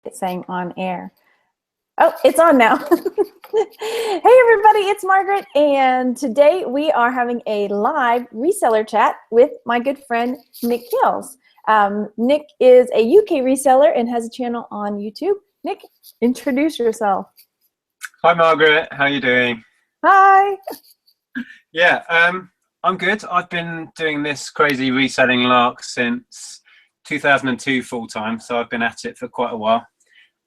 It's saying on air. Oh, it's on now. Hey everybody, it's Margaret, and today we are having a live reseller chat with my good friend Nick Hills. Nick is a UK reseller and has a channel on YouTube. Nick, introduce yourself. Hi Margaret, how are you doing? Hi. Yeah, I'm good. I've been doing this crazy reselling lark since 2002 full time, so I've been at it for quite a while.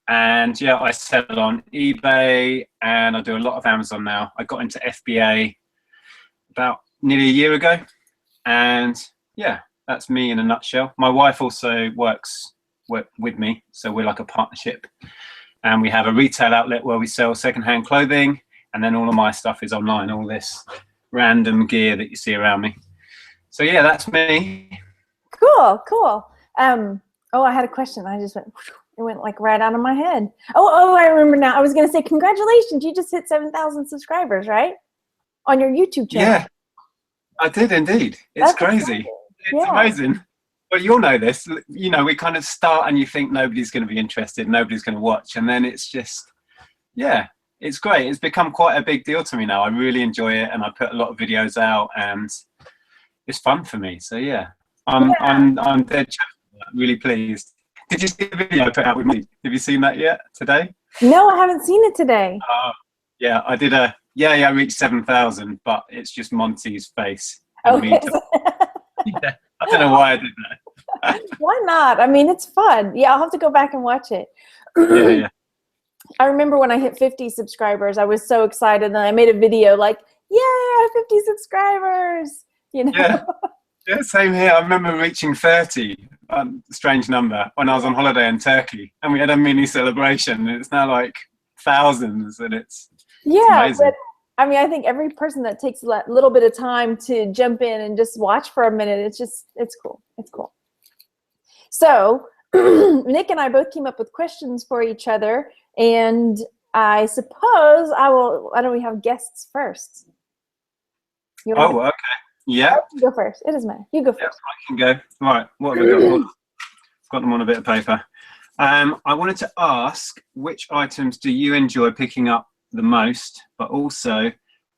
And yeah, I sell on eBay and I do a lot of Amazon now. I got into FBA about nearly a year ago, and yeah, that's me in a nutshell. My wife also works with me, so we're like a partnership, and we have a retail outlet where we sell secondhand clothing, and then all of my stuff is online, all this random gear that you see around me. So yeah, that's me. Cool. Oh, I had a question. It went like right out of my head. Oh, I remember now. I was going to say, congratulations. You just hit 7,000 subscribers, right? On your YouTube channel. Yeah, I did indeed. It's crazy. Exciting. It's amazing. Well, you'll know this. You know, we kind of start and you think nobody's going to be interested, nobody's going to watch. And then it's just, yeah, it's great. It's become quite a big deal to me now. I really enjoy it. And I put a lot of videos out and it's fun for me. So yeah, I'm dead really pleased. Did you see the video I put out with me? Have you seen that yet today? No, I haven't seen it today. Yeah, I did I reached 7,000, but it's just Monty's face. Okay. Yeah, I don't know why I did that. Why not? I mean, it's fun. Yeah, I'll have to go back and watch it. Yeah. I remember when I hit 50 subscribers, I was so excited, and I made a video like, yay, I have 50 subscribers, you know? Yeah, same here. I remember reaching 30, strange number, when I was on holiday in Turkey, and we had a mini celebration, and it's now like thousands, and it's amazing. But I mean, I think every person that takes a little bit of time to jump in and just watch for a minute, it's cool. It's cool. So Nick and I both came up with questions for each other, and I suppose why don't we have guests first? Oh, okay. Yeah. You go first. It doesn't matter. You go first. Yeah, I can go. Right. What have I got? I've got them on a bit of paper. I wanted to ask, which items do you enjoy picking up the most, but also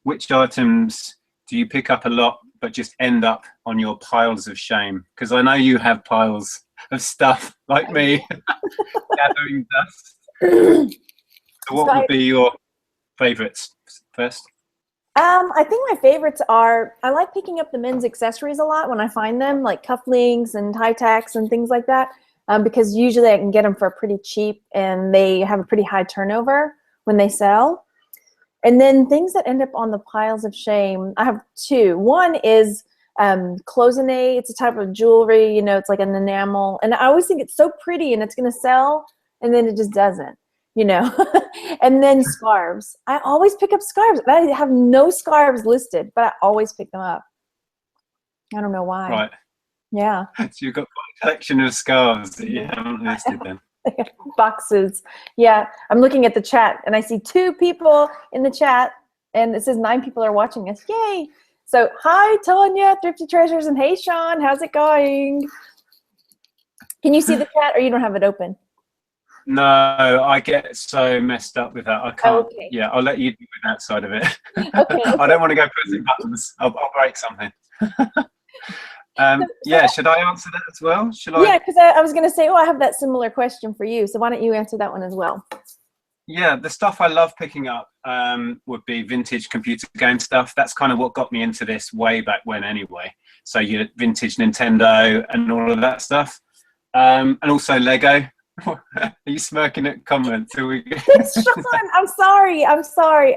which items do you pick up a lot but just end up on your piles of shame? Because I know you have piles of stuff like me gathering dust. So what would be your favorites first? I think my favorites are, I like picking up the men's accessories a lot when I find them, like cufflinks and tie tacks and things like that, because usually I can get them for pretty cheap and they have a pretty high turnover when they sell. And then things that end up on the piles of shame, I have two. One is cloisonne. It's a type of jewelry, you know, it's like an enamel. And I always think it's so pretty and it's going to sell, and then it just doesn't. You know, and then scarves. I always pick up scarves. I have no scarves listed, but I always pick them up. I don't know why. Right. Yeah. So you've got quite a collection of scarves that you haven't listed then. Boxes. Yeah. I'm looking at the chat and I see 2 people in the chat and it says 9 people are watching us. Yay. So hi, Tonya, Thrifty Treasures, and hey, Sean, how's it going? Can you see the chat or you don't have it open? No, I get so messed up with that. I can't. Oh, okay. Yeah, I'll let you do with that side of it. Okay. I don't want to go pressing buttons. I'll break something. Yeah, should I answer that as well? Yeah, because I was going to say, I have that similar question for you. So why don't you answer that one as well? Yeah, the stuff I love picking up would be vintage computer game stuff. That's kind of what got me into this way back when anyway. So you vintage Nintendo and all of that stuff. And also Lego. Are you smirking at comments? Sean, I'm sorry.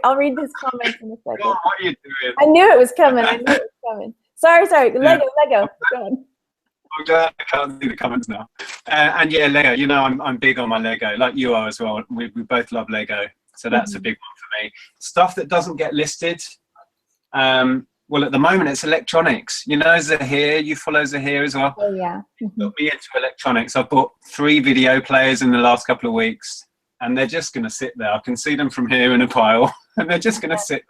I'll read his comments in a second. God, what are you doing? I knew it was coming. Sorry. Lego. Go on. I'm glad I can't see the comments now. And yeah, Lego. You know, I'm big on my Lego, like you are as well. We both love Lego, so that's a big one for me. Stuff that doesn't get listed. Well, at the moment, it's electronics. You know, Zahir, you follow Zahir as well. Oh, yeah. Got me into electronics. I've bought 3 video players in the last couple of weeks, and they're just going to sit there. I can see them from here in a pile, and they're just going to sit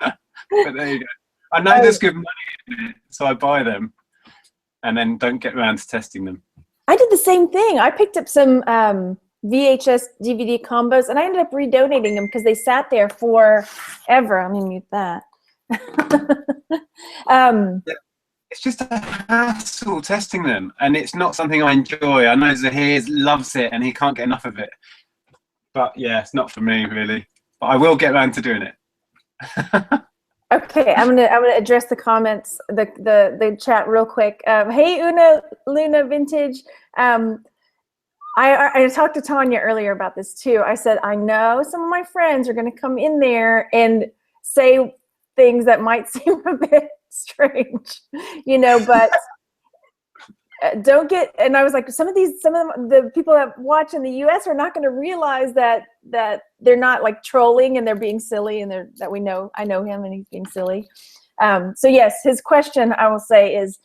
there. But there you go. I know there's good money in it, so I buy them, and then don't get around to testing them. I did the same thing. I picked up some VHS DVD combos, and I ended up redonating them because they sat there forever. I'm gonna mute that. It's just a hassle testing them, and it's not something I enjoy. I know Zahir loves it and he can't get enough of it, but yeah, it's not for me really. But I will get around to doing it. Okay, I'm gonna address the comments, the chat real quick. Hey, Luna Vintage. I talked to Tanya earlier about this too. I said, I know some of my friends are going to come in there and say things that might seem a bit strange, you know, but don't get, and I was like, some of the people that watch in the US are not going to realize that they're not like trolling and they're being silly, and I know him and he's being silly. So yes, his question I will say is,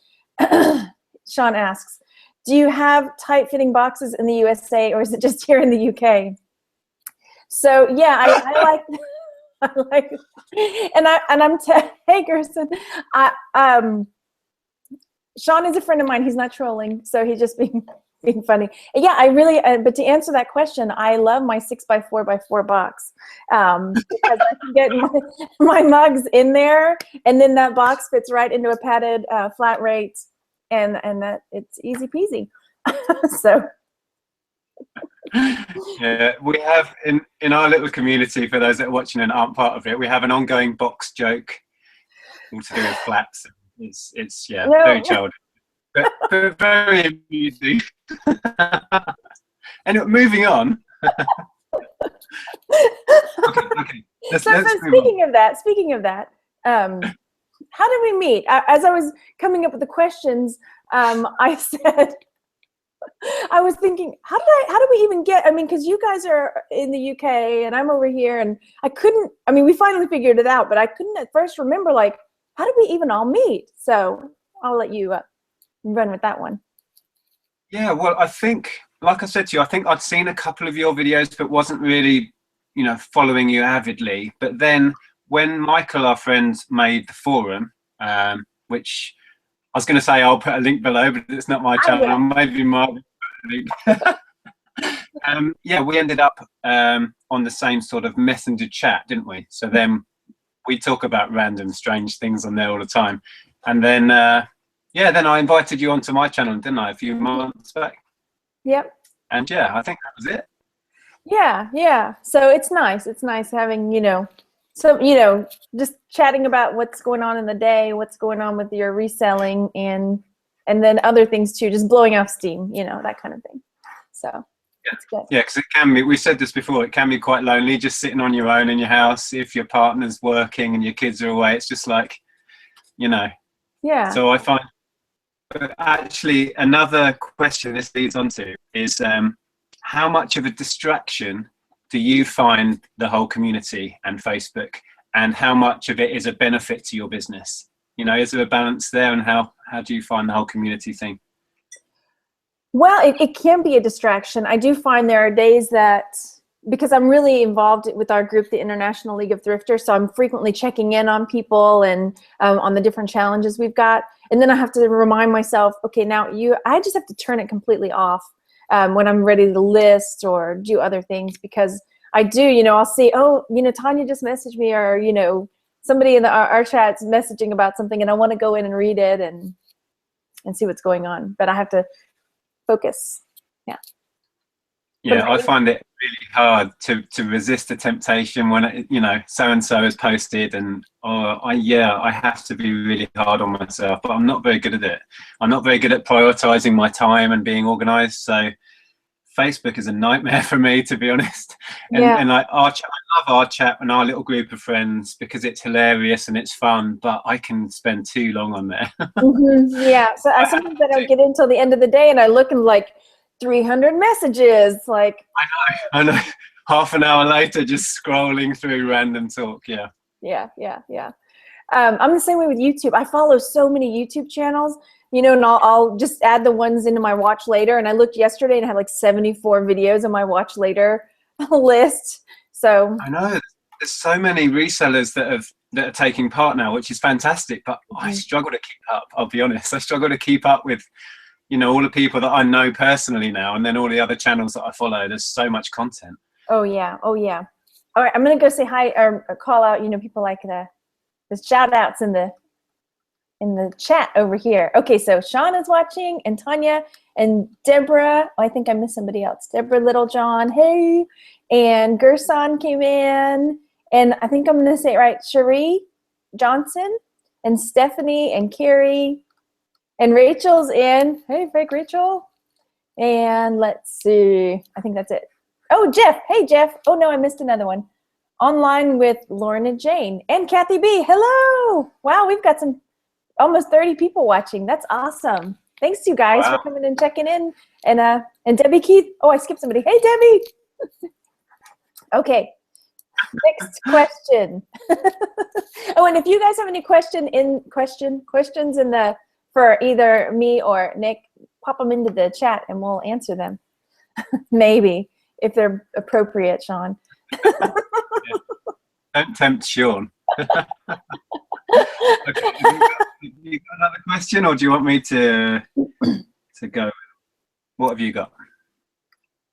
Sean asks, do you have tight-fitting boxes in the USA, or is it just here in the UK? So yeah, I like, hey Gerson, Sean is a friend of mine. He's not trolling, so he's just being funny. And yeah, I really. But to answer that question, I love my 6x4x4 box because I can get my mugs in there, and then that box fits right into a padded flat rate. And that it's easy peasy. So yeah, we have in our little community, for those that are watching and aren't part of it, we have an ongoing box joke all to do with flats. It's yeah, very childish, but very amusing. And moving on. Okay. Let's speaking of that, how did we meet? As I was coming up with the questions, I said, I was thinking, how do we even get, I mean, because you guys are in the UK and I'm over here, and we finally figured it out, but I couldn't at first remember, like, how did we even all meet? So I'll let you run with that one. Yeah, well, I think, like I said to you, I think I'd seen a couple of your videos, but wasn't really, following you avidly. But then when Michael, our friend, made the forum, which I was going to say I'll put a link below, but it's not my channel. Maybe Mark will put a link. Yeah, we ended up on the same sort of messenger chat, didn't we? So then we talk about random, strange things on there all the time. And then, then I invited you onto my channel, didn't I, a few months back? Yep. And yeah, I think that was it. Yeah. So it's nice. It's nice having, just chatting about what's going on in the day, what's going on with your reselling, and then other things too, just blowing off steam, that kind of thing. So it's good. Yeah, because it can be, we said this before, it can be quite lonely just sitting on your own in your house. If your partner's working and your kids are away, it's just like, Yeah. So I find, actually, another question this leads on to is, how much of a distraction do you find the whole community and Facebook, and how much of it is a benefit to your business? Is there a balance there, and how do you find the whole community thing? Well, it can be a distraction. I do find there are days that, because I'm really involved with our group, the International League of Thrifters, so I'm frequently checking in on people and on the different challenges we've got. And then I have to remind myself, okay, now I just have to turn it completely off when I'm ready to list or do other things, because I do, I'll see, Tanya just messaged me, or, somebody in our chat's messaging about something, and I want to go in and read it and see what's going on. But I have to focus. Yeah, I find it really hard to resist the temptation when so-and-so has posted, and I have to be really hard on myself, but I'm not very good at it. I'm not very good at prioritizing my time and being organized. So Facebook is a nightmare for me, to be honest. And like I love our chat and our little group of friends because it's hilarious and it's fun, but I can spend too long on there. Yeah, so sometimes I don't get in until the end of the day, and I look and like 300 messages. Like I know. Half an hour later, just scrolling through random talk. Yeah. I'm the same way with YouTube. I follow so many YouTube channels, and I'll just add the ones into my watch later. And I looked yesterday and I had like 74 videos on my watch later list. So I know there's so many resellers that are taking part now, which is fantastic. But I struggle to keep up. I'll be honest. I struggle to keep up with, you know, all the people that I know personally now, and then all the other channels that I follow. There's so much content. Oh yeah. Oh yeah. All right, I'm gonna go say hi or call out. You know, people like the shout outs in the chat over here. Okay, so Sean is watching, and Tanya, and Deborah. Oh, I think I missed somebody else. Deborah Littlejohn, hey, and Gerson came in, and I think I'm gonna say it right. Cherie Johnson, and Stephanie, and Carrie, and Rachel's in. Hey, fake Rachel. And let's see. I think that's it. Oh, Jeff. Hey, Jeff. Oh, no, I missed another one. Online with Lauren and Jane. And Kathy B. Hello. Wow, we've got some almost 30 people watching. That's awesome. Thanks, you guys, for coming and checking in. And Debbie Keith. Oh, I skipped somebody. Hey, Debbie. Okay. Next question. Oh, and if you guys have any questions for either me or Nick, pop them into the chat and we'll answer them. Maybe, if they're appropriate, Sean. Yeah. Don't tempt Sean. Okay, you got another question, or do you want me to go? What have you got?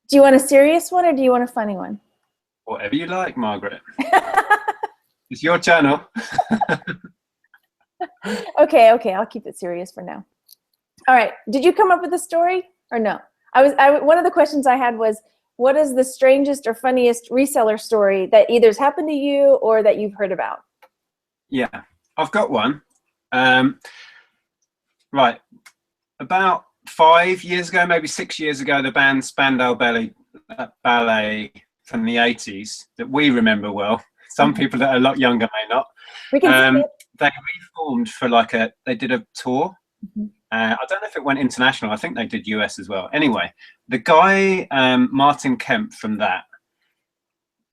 Do you want a serious one or do you want a funny one? Whatever you like, Margaret. It's your channel. Okay, I'll keep it serious for now. All right, did you come up with a story or no? One of the questions I had was, what is the strangest or funniest reseller story that either's happened to you or that you've heard about? Yeah, I've got one. Right, about 5 years ago, maybe 6 years ago, the band Spandau Ballet from the 80s that we remember well. Some people that are a lot younger may not. We can see it. They reformed for they did a tour. I don't know if it went international. I think they did US as well. Anyway, the guy, Martin Kemp from that,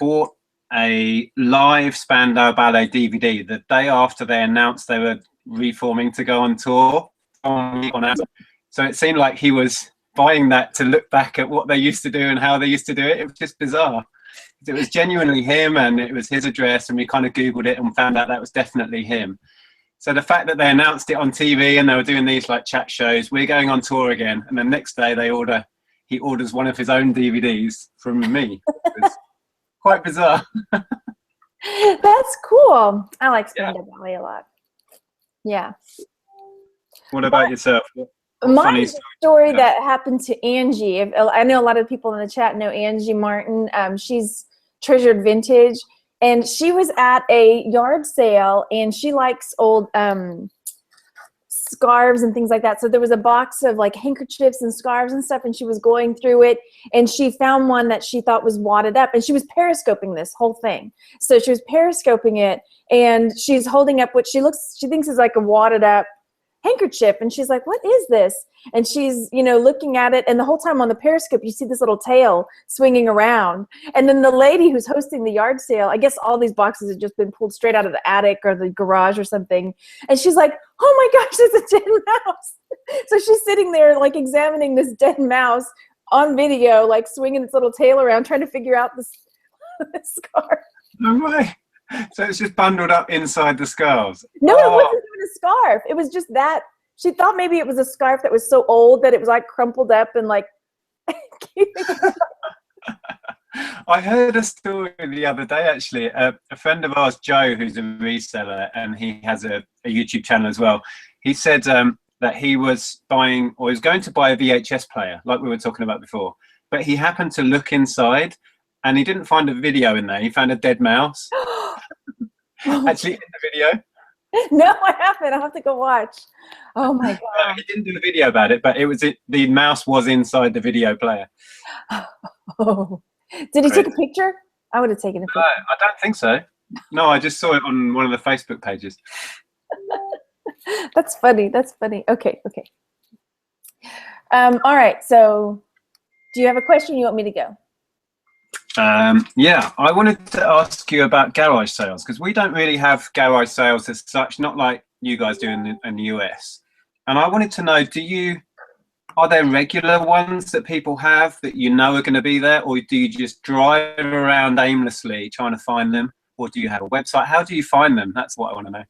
bought a live Spandau Ballet DVD the day after they announced they were reforming to go on tour. So it seemed like he was buying that to look back at what they used to do and how they used to do it. It was just bizarre. It was genuinely him, and it was his address, and we kind of Googled it and found out that was definitely him. So the fact that they announced it on TV and they were doing these like chat shows, we're going on tour again, and the next day he orders one of his own DVDs from me. It was quite bizarre. That's cool. I like Spandau Ballet a lot. Yeah. What about yourself? My story that happened to Angie. I know a lot of people in the chat know Angie Martin. She's Treasured Vintage, and she was at a yard sale, and she likes old scarves and things like that. So there was a box of like handkerchiefs and scarves and stuff, and she was going through it, and she found one that she thought was wadded up, and she was periscoping this whole thing. So she was periscoping it, and she's holding up what she thinks is like a wadded up handkerchief, and she's like, what is this? And she's, you know, looking at it, and the whole time on the periscope you see this little tail swinging around, and then the lady who's hosting the yard sale, I guess all these boxes have just been pulled straight out of the attic or the garage or something, and she's like, oh my gosh, there's a dead mouse. So she's sitting there like examining this dead mouse on video, like swinging its little tail around, trying to figure out this scarf. No way. So it's just bundled up inside the scarves. No, it wasn't even a scarf. It was just that. She thought maybe it was a scarf that was so old that it was like crumpled up and like. I heard a story the other day, actually. A friend of ours, Joe, who's a reseller, and he has a YouTube channel as well. He said that he was buying, or he was going to buy a VHS player, like we were talking about before. But he happened to look inside, and he didn't find a video in there. He found a dead mouse. Actually, in the video. No, I haven't. I'll have to go watch. Oh my god! He didn't do a video about it, but the mouse was inside the video player. Oh, did he take a picture? I would have taken a picture. I don't think so. No, I just saw it on one of the Facebook pages. That's funny. That's funny. Okay. All right. So, do you have a question? You want me to go? Yeah, I wanted to ask you about garage sales, because we don't really have garage sales as such, not like you guys do in the US. And I wanted to know, are there regular ones that people have that you know are going to be there, or do you just drive around aimlessly trying to find them, or do you have a website? How do you find them? That's what I want to know.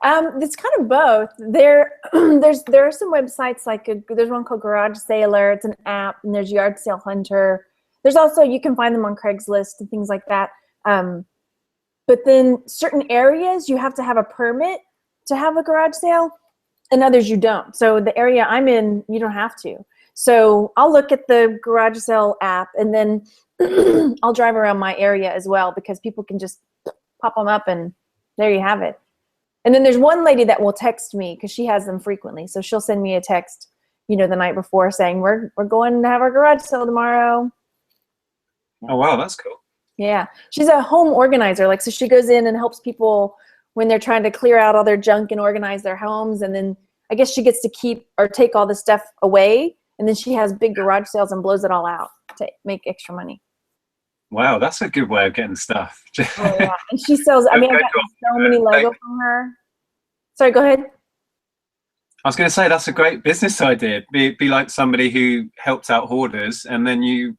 It's kind of both. There are some websites like there's one called Garage Sailor. It's an app, and there's Yard Sale Hunter. There's also, you can find them on Craigslist and things like that. But then certain areas you have to have a permit to have a garage sale, and others you don't. So the area I'm in, you don't have to. So I'll look at the garage sale app, and then I'll drive around my area as well, because people can just pop them up and there you have it. And then there's one lady that will text me, because she has them frequently. So she'll send me a text, the night before saying, we're going to have our garage sale tomorrow. Oh, wow, that's cool. Yeah. She's a home organizer. So she goes in and helps people when they're trying to clear out all their junk and organize their homes. And then I guess she gets to keep or take all the stuff away. And then she has big garage sales and blows it all out to make extra money. Wow, that's a good way of getting stuff. Oh, yeah. And she sells, I got so many Lego from her. Sorry, go ahead. I was going to say, that's a great business idea. Be like somebody who helps out hoarders, and then you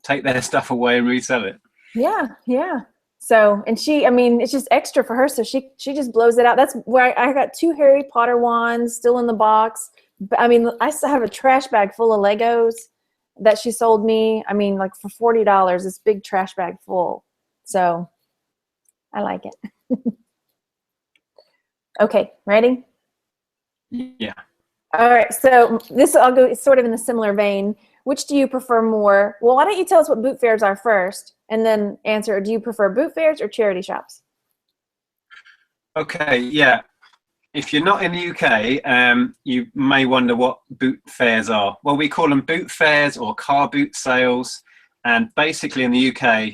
take their stuff away and resell it. Yeah, yeah. So, and she, it's just extra for her. So she just blows it out. That's where I got 2 Harry Potter wands still in the box. But I still have a trash bag full of Legos that she sold me. For $40, this big trash bag full. So I like it. Okay, ready? Yeah. All right, so I'll go sort of in a similar vein. Which do you prefer more? Well, why don't you tell us what boot fairs are first, and then answer, do you prefer boot fairs or charity shops? Okay, yeah. If you're not in the UK, you may wonder what boot fairs are. Well, we call them boot fairs or car boot sales. And basically in the UK,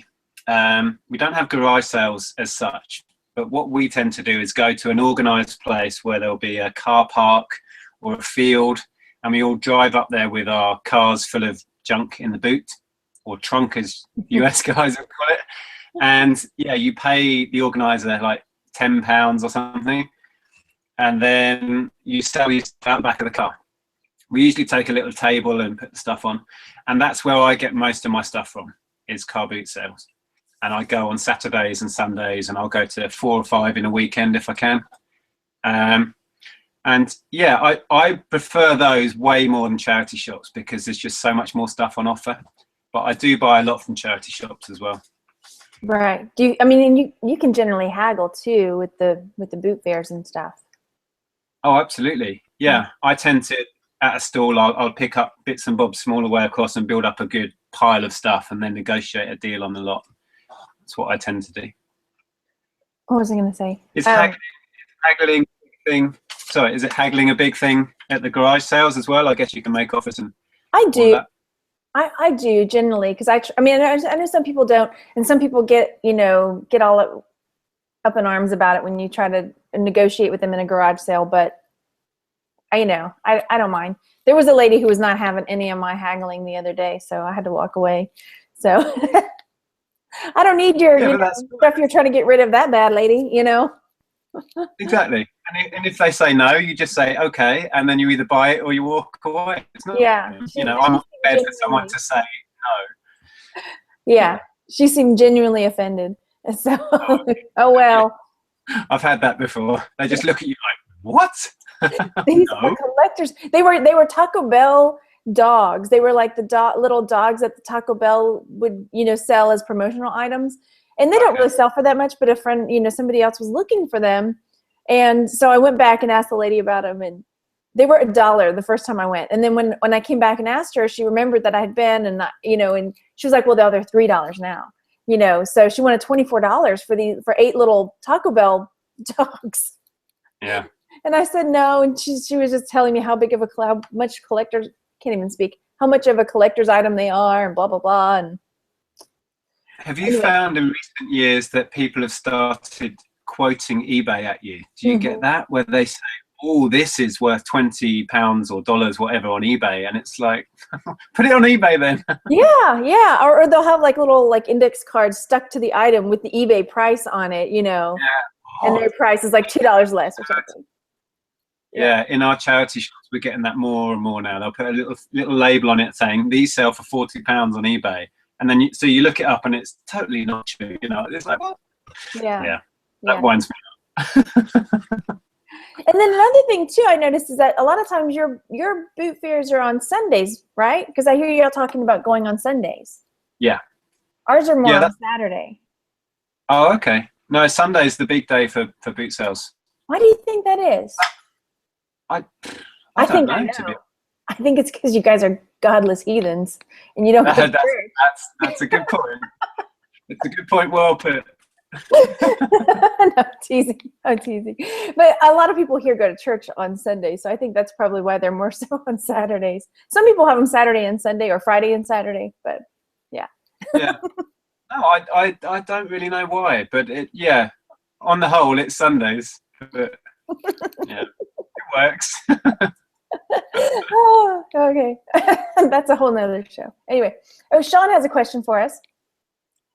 we don't have garage sales as such. But what we tend to do is go to an organised place where there'll be a car park or a field, and we all drive up there with our cars full of junk in the boot, or trunk as US guys would call it. And yeah, you pay the organizer like £10 or something, and then you sell your stuff out the back of the car. We usually take a little table and put the stuff on, and that's where I get most of my stuff from, is car boot sales. And I go on Saturdays and Sundays, and I'll go to 4 or 5 in a weekend if I can. And yeah, I prefer those way more than charity shops, because there's just so much more stuff on offer. But I do buy a lot from charity shops as well. Right. And you can generally haggle too with the boot fairs and stuff. Oh, absolutely. Yeah, I tend to, at a stall, I'll pick up bits and bobs from all the way across and build up a good pile of stuff, and then negotiate a deal on the lot. That's what I tend to do. What was I going to say? Is haggling a big thing? Sorry, is it haggling a big thing at the garage sales as well? I guess you can make offers and. I do. I do generally, because I know some people don't, and some people get all up in arms about it when you try to negotiate with them in a garage sale. But I don't mind. There was a lady who was not having any of my haggling the other day, so I had to walk away. So I don't need your stuff you're trying to get rid of that bad, lady. Exactly. And if they say no, you just say okay, and then you either buy it or you walk away. It's not, yeah. I'm not prepared for someone to say no. Yeah, she seemed genuinely offended. So, oh well. I've had that before. They just look at you like, what? These are collectors. They were Taco Bell dogs. They were like the little dogs that the Taco Bell would sell as promotional items. And they don't really sell for that much, but a friend, somebody else was looking for them. And so I went back and asked the lady about them, and they were $1 the first time I went. And then when I came back and asked her, she remembered that I had been, and and she was like, well, they're $3 now, so she wanted $24 for 8 little Taco Bell dogs. Yeah. And I said no, and she was just telling me how much collectors, can't even speak, how much of a collector's item they are, and blah, blah, blah. And have you found in recent years that people have started quoting eBay at you? Do you get that, where they say, oh, this is worth £20 or dollars, whatever, on eBay? And it's like, put it on eBay then. Yeah. Or they'll have like little index cards stuck to the item with the eBay price on it, Yeah. And their price is like $2 less or something. Yeah, in our charity shops, we're getting that more and more now. They'll put a little label on it saying, these sell for £40 on eBay. And then so you look it up and it's totally not true. It's like, what? Yeah. That winds me up. And then another thing too I noticed is that a lot of times your boot fairs are on Sundays, right? Because I hear y'all talking about going on Sundays. Yeah. Ours are more Yeah. on Saturday. Oh, okay. No, Sunday's the big day for boot sales. Why do you think that is? I I don't think know. I know. To be I think it's because you guys are godless heathens and you don't go to church. That's a good point. It's a good point. Well put. No, I'm teasing. I'm teasing. But a lot of people here go to church on Sunday, so I think that's probably why they're more so on Saturdays. Some people have them Saturday and Sunday or Friday and Saturday, but yeah. Yeah. No, I don't really know why, but on the whole, it's Sundays. But yeah, it works. Oh, okay. That's a whole nother show. Anyway, Sean has a question for us.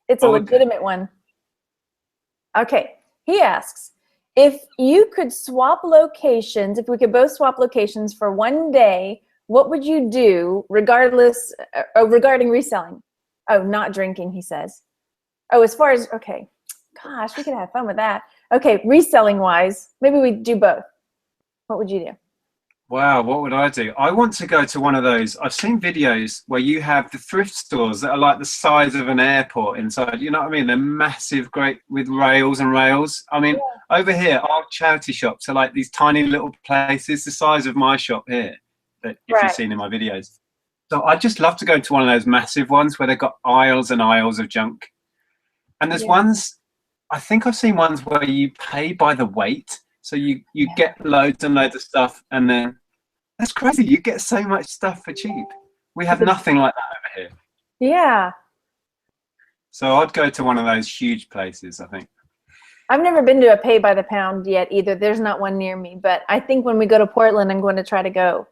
It's a legitimate one. Okay, he asks, if you could swap locations, if we could both swap locations for one day, what would you do regarding reselling? Oh, not drinking, he says. Oh, as far as, okay. Gosh, we could have fun with that. Okay, reselling wise, maybe we do both. What would you do? Wow, what would I do? I want to go to one of those. I've seen videos where you have the thrift stores that are like the size of an airport inside. You know what I mean? They're massive, great, with rails and rails. I mean, over here, our charity shops are like these tiny little places the size of my shop here, that if you've seen in my videos. So I'd just love to go to one of those massive ones where they've got aisles and aisles of junk. And there's ones, I think I've seen ones where you pay by the weight. So you get loads and loads of stuff, and then that's crazy. You get so much stuff for cheap. We have nothing like that over here. Yeah. So I'd go to one of those huge places, I think. I've never been to a pay by the pound yet either. There's not one near me, but I think when we go to Portland, I'm going to try to go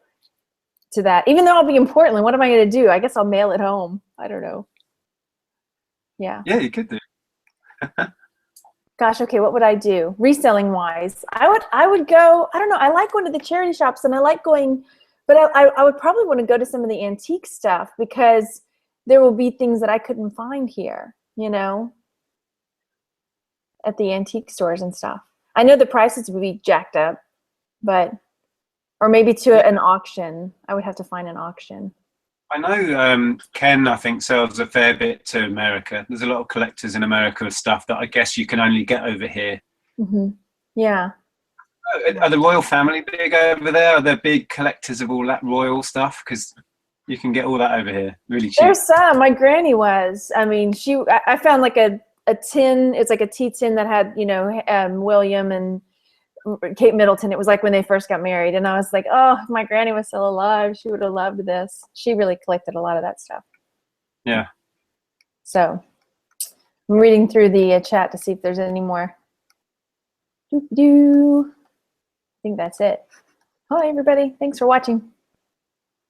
to that. Even though I'll be in Portland, what am I going to do? I guess I'll mail it home. I don't know. Yeah. Yeah, you could do. Gosh, okay, what would I do? Reselling wise, I would go, I don't know, I like going to the charity shops and I like going, but I would probably want to go to some of the antique stuff because there will be things that I couldn't find here, you know, at the antique stores and stuff. I know the prices would be jacked up, but, or maybe to an auction. I would have to find an auction. I know Ken, I think, sells a fair bit to America. There's a lot of collectors in America of stuff that I guess you can only get over here. Mm-hmm. Yeah. Are the royal family big over there? Are there big collectors of all that royal stuff? Because you can get all that over here really cheap. There's some. My granny was. I mean, I found like a tin. It's like a tea tin that had, you know, William and Kate Middleton. It was like when they first got married, and I was like, oh, if my granny was still alive, she would have loved this. She really collected a lot of that stuff. Yeah. So I'm reading through the chat to see if there's any more. I think that's it. Hi everybody, thanks for watching.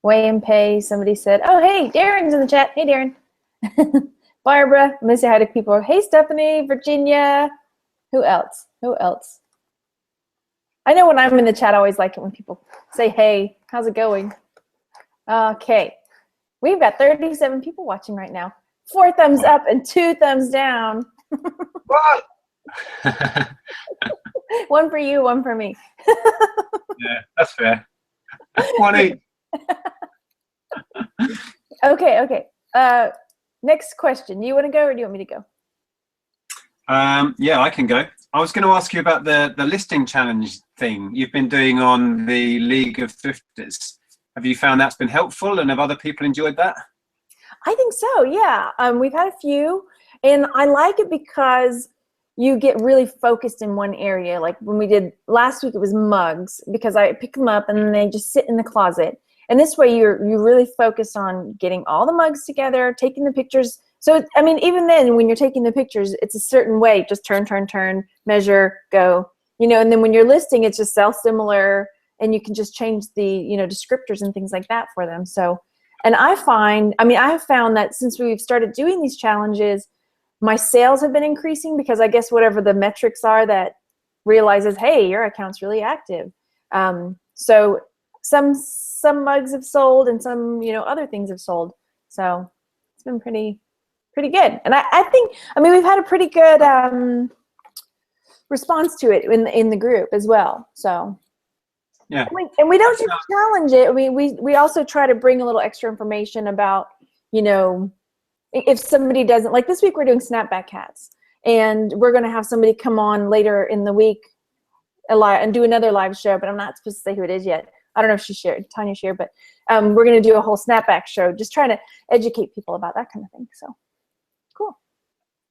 Weigh and pay. Somebody said, oh hey, Darren's in the chat. Hey Darren. Barbara, I'm gonna say hi to people. Hey Stephanie, Virginia. Who else? I know when I'm in the chat, I always like it when people say, hey, how's it going? Okay. We've got 37 people watching right now. 4 thumbs up and 2 thumbs down. What? One for you, one for me. Yeah, that's fair. 1 each. Okay. Next question. Do you want to go or do you want me to go? Yeah, I can go. I was going to ask you about the listing challenge thing you've been doing on the League of Thrifters. Have you found that's been helpful, and have other people enjoyed that? I think so, yeah. We've had a few, and I like it because you get really focused in one area. Like when we did last week, it was mugs, because I pick them up and then they just sit in the closet. And this way you're really focused on getting all the mugs together, taking the pictures. So, I mean, even then when you're taking the pictures, it's a certain way, just turn, measure, go, you know, and then when you're listing, it's just sell similar, and you can just change the, you know, descriptors and things like that for them. So, and I have found that since we've started doing these challenges, my sales have been increasing, because I guess whatever the metrics are that realizes, hey, your account's really active. So some mugs have sold and some, you know, other things have sold. So it's been pretty good. And I think, I mean, we've had a pretty good response to it in the group as well. So Yeah. And we don't just challenge it. We also try to bring a little extra information about, you know, if somebody doesn't, like this week we're doing snapback hats, and we're going to have somebody come on later in the week and do another live show, but I'm not supposed to say who it is yet. I don't know if Tanya shared, but we're going to do a whole snapback show, just trying to educate people about that kind of thing. So cool.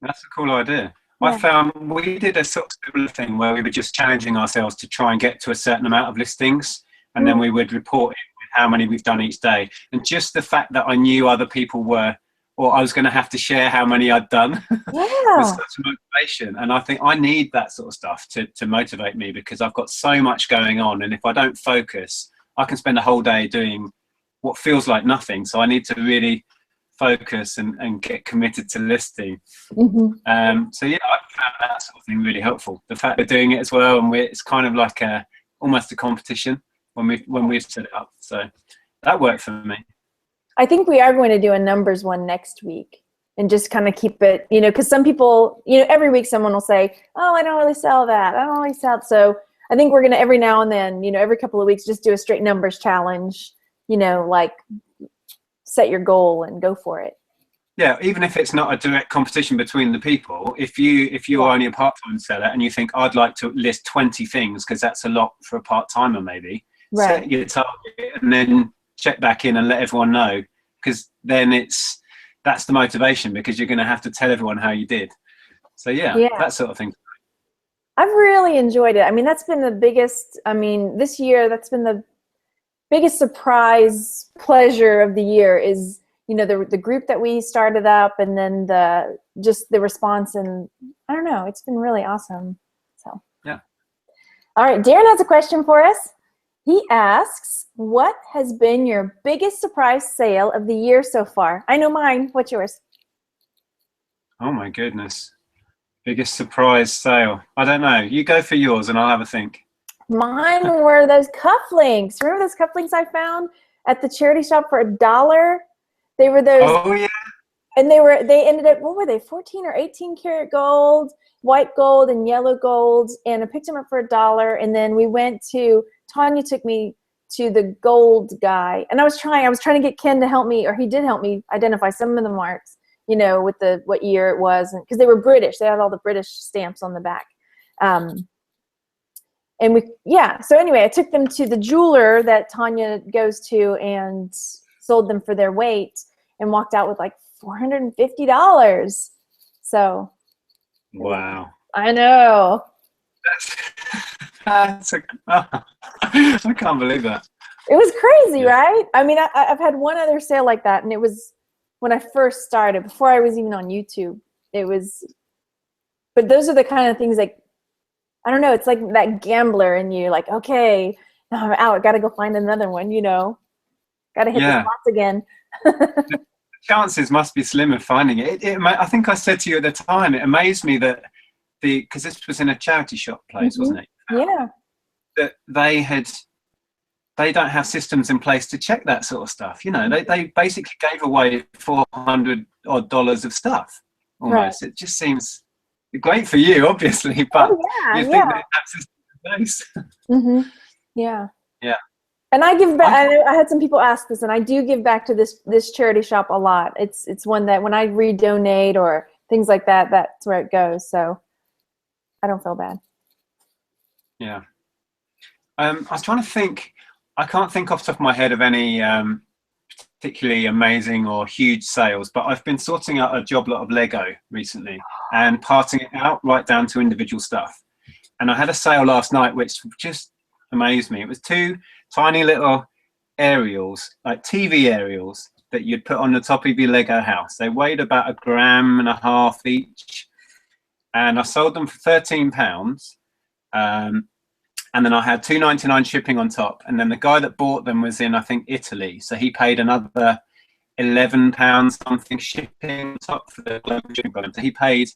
That's a cool idea. Yeah. I found we did a sort of similar thing where we were just challenging ourselves to try and get to a certain amount of listings, and then we would report it with how many we've done each day. And just the fact that I knew other people were, or I was going to have to share how many I'd done was such a motivation. And I think I need that sort of stuff to motivate me, because I've got so much going on, and if I don't focus, I can spend a whole day doing what feels like nothing. So I need to really focus and get committed to listing. So yeah, I found that sort of thing really helpful. The fact they're doing it as well, and it's kind of like almost a competition when we've set it up. So that worked for me. I think we are going to do a numbers one next week, and just kind of keep it, you know, because some people, you know, every week someone will say, oh, I don't really sell that. I don't really sell it. So I think we're going to every now and then, you know, every couple of weeks, just do a straight numbers challenge, you know, like set your goal and go for it. Yeah, even if it's not a direct competition between the people, if you're only a part-time seller and you think I'd like to list 20 things, because that's a lot for a part-timer maybe, set your target and then check back in and let everyone know, because then that's the motivation, because you're going to have to tell everyone how you did. So yeah, that sort of thing. I've really enjoyed it. I mean, that's been the biggest, I mean, this year, that's been the biggest surprise pleasure of the year is, you know, the group that we started up, and then just the response, and I don't know, it's been really awesome. So yeah. All right, Darren has a question for us. He asks, what has been your biggest surprise sale of the year so far? I know mine. What's yours? Oh my goodness. Biggest surprise sale. I don't know. You go for yours and I'll have a think. Mine were those cufflinks. Remember those cufflinks I found at the charity shop for $1? They were those. Oh yeah. And they ended up, what were they, 14 or 18 karat gold, white gold and yellow gold, and I picked them up for $1. And then Tanya took me to the gold guy, and I was trying to get Ken to help me, or he did help me identify some of the marks, you know, with what year it was, because they were British. They had all the British stamps on the back. So anyway, I took them to the jeweler that Tanya goes to and sold them for their weight, and walked out with like $450. So wow. I know. I can't believe that. It was crazy, right? I mean, I've had one other sale like that, and it was when I first started, before I was even on YouTube. But those are the kind of things, like, I don't know, it's like that gambler in you, like, okay, now I'm out, got to go find another one, you know, got to hit the spots again. The chances must be slim of finding it. I think I said to you at the time, it amazed me that because this was in a charity shop place, wasn't it? Yeah. That they don't have systems in place to check that sort of stuff. You know, they basically gave away $400 odd of stuff almost. Right. It just seems great for you, obviously, but you think they have systems in place. Yeah. Yeah. And I give back. I had some people ask this, and I do give back to this charity shop a lot. It's one that when I redonate or things like that, that's where it goes. So I don't feel bad. Yeah. I was trying to think. I can't think off the top of my head of any particularly amazing or huge sales, but I've been sorting out a job lot of Lego recently and parting it out right down to individual stuff. And I had a sale last night which just amazed me. It was 2 tiny little aerials, like TV aerials, that you'd put on the top of your Lego house. They weighed about 1.5 grams each, and I sold them for £13. And then I had $2.99 shipping on top. And then the guy that bought them was in, I think, Italy. So he paid another £11 something shipping on top for the global shipping program. So he paid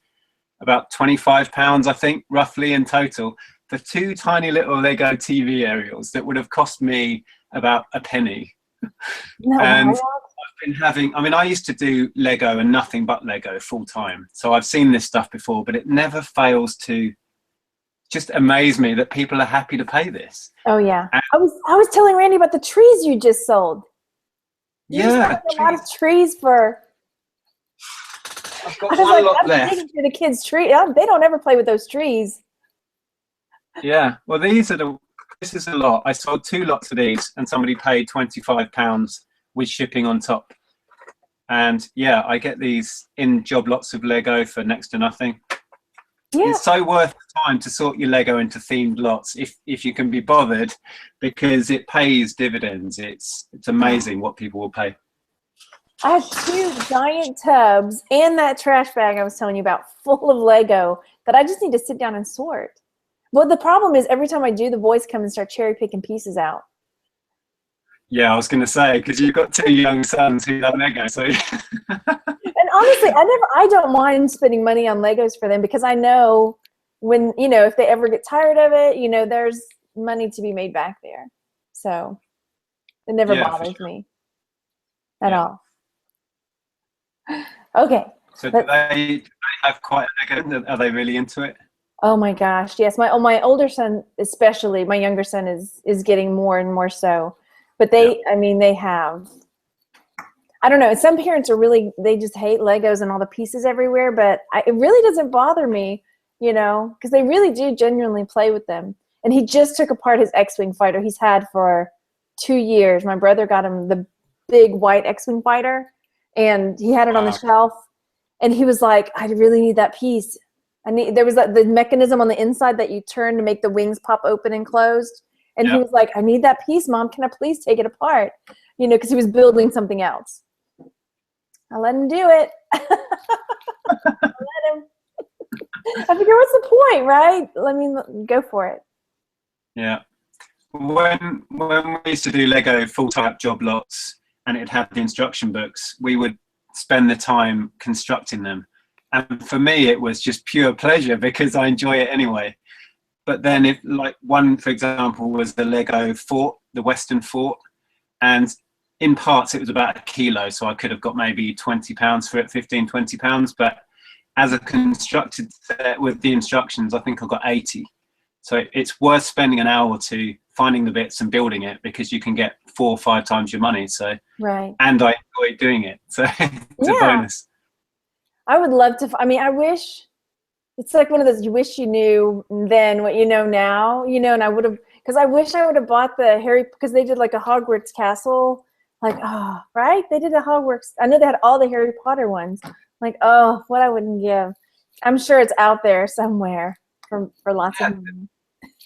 about £25, I think, roughly in total, for 2 tiny little Lego TV aerials that would have cost me about a penny. No, and I've been having, I mean, I used to do Lego and nothing but Lego full time. So I've seen this stuff before, but it never fails to just amazed me that people are happy to pay this. Oh yeah. And, I was telling Randy about the trees you just sold. You just yeah, sold a lot of trees for. I've I got was one like, lot I'm left. digging through the kids' tree. Oh, they don't ever play with those trees. Yeah, well, this is a lot. I sold 2 lots of these, and somebody paid £25 with shipping on top. And yeah, I get these in job lots of Lego for next to nothing. Yeah. It's so worth the time to sort your Lego into themed lots if you can be bothered, because it pays dividends. It's amazing what people will pay. I have 2 giant tubs and that trash bag I was telling you about full of Lego that I just need to sit down and sort. Well, the problem is every time I do, the boys come and start cherry picking pieces out. Yeah, I was going to say, because you've got 2 young sons who love Lego, so And honestly, I don't mind spending money on Legos for them because I know when, if they ever get tired of it, there's money to be made back there. So it never bothers me at all. Okay. So do they have quite a Lego? Are they really into it? Oh my gosh, yes. My older son, especially, my younger son is getting more and more so. But they have. I don't know. Some parents they just hate Legos and all the pieces everywhere. But it really doesn't bother me, because they really do genuinely play with them. And he just took apart his X-Wing fighter he's had for 2 years. My brother got him the big white X-Wing fighter, and he had it on the shelf. And he was like, I really need that piece. There was the mechanism on the inside that you turn to make the wings pop open and closed. And he was like, I need that piece, Mom. Can I please take it apart? Because he was building something else. I let him do it. I figure, what's the point, right? Let me go for it. Yeah. When we used to do Lego full type job lots and it had the instruction books, we would spend the time constructing them. And for me, it was just pure pleasure because I enjoy it anyway. But then if one, for example, was the Lego fort, the Western fort, and in parts it was about 1 kilo. So I could have got maybe £20 for it, 15, £20. But as a constructed set with the instructions, I think I got 80. So it's worth spending an hour or 2 finding the bits and building it because you can get 4 or 5 times your money. So, right. And I enjoy doing it. So it's a bonus. I would love to. I wish it's like one of those, you wish you knew then what you know now, and I would have, because I wish I would have bought the because they did like a Hogwarts castle, right? They did a Hogwarts. I know they had all the Harry Potter ones. Like, oh, what I wouldn't give. I'm sure it's out there somewhere for lots of money.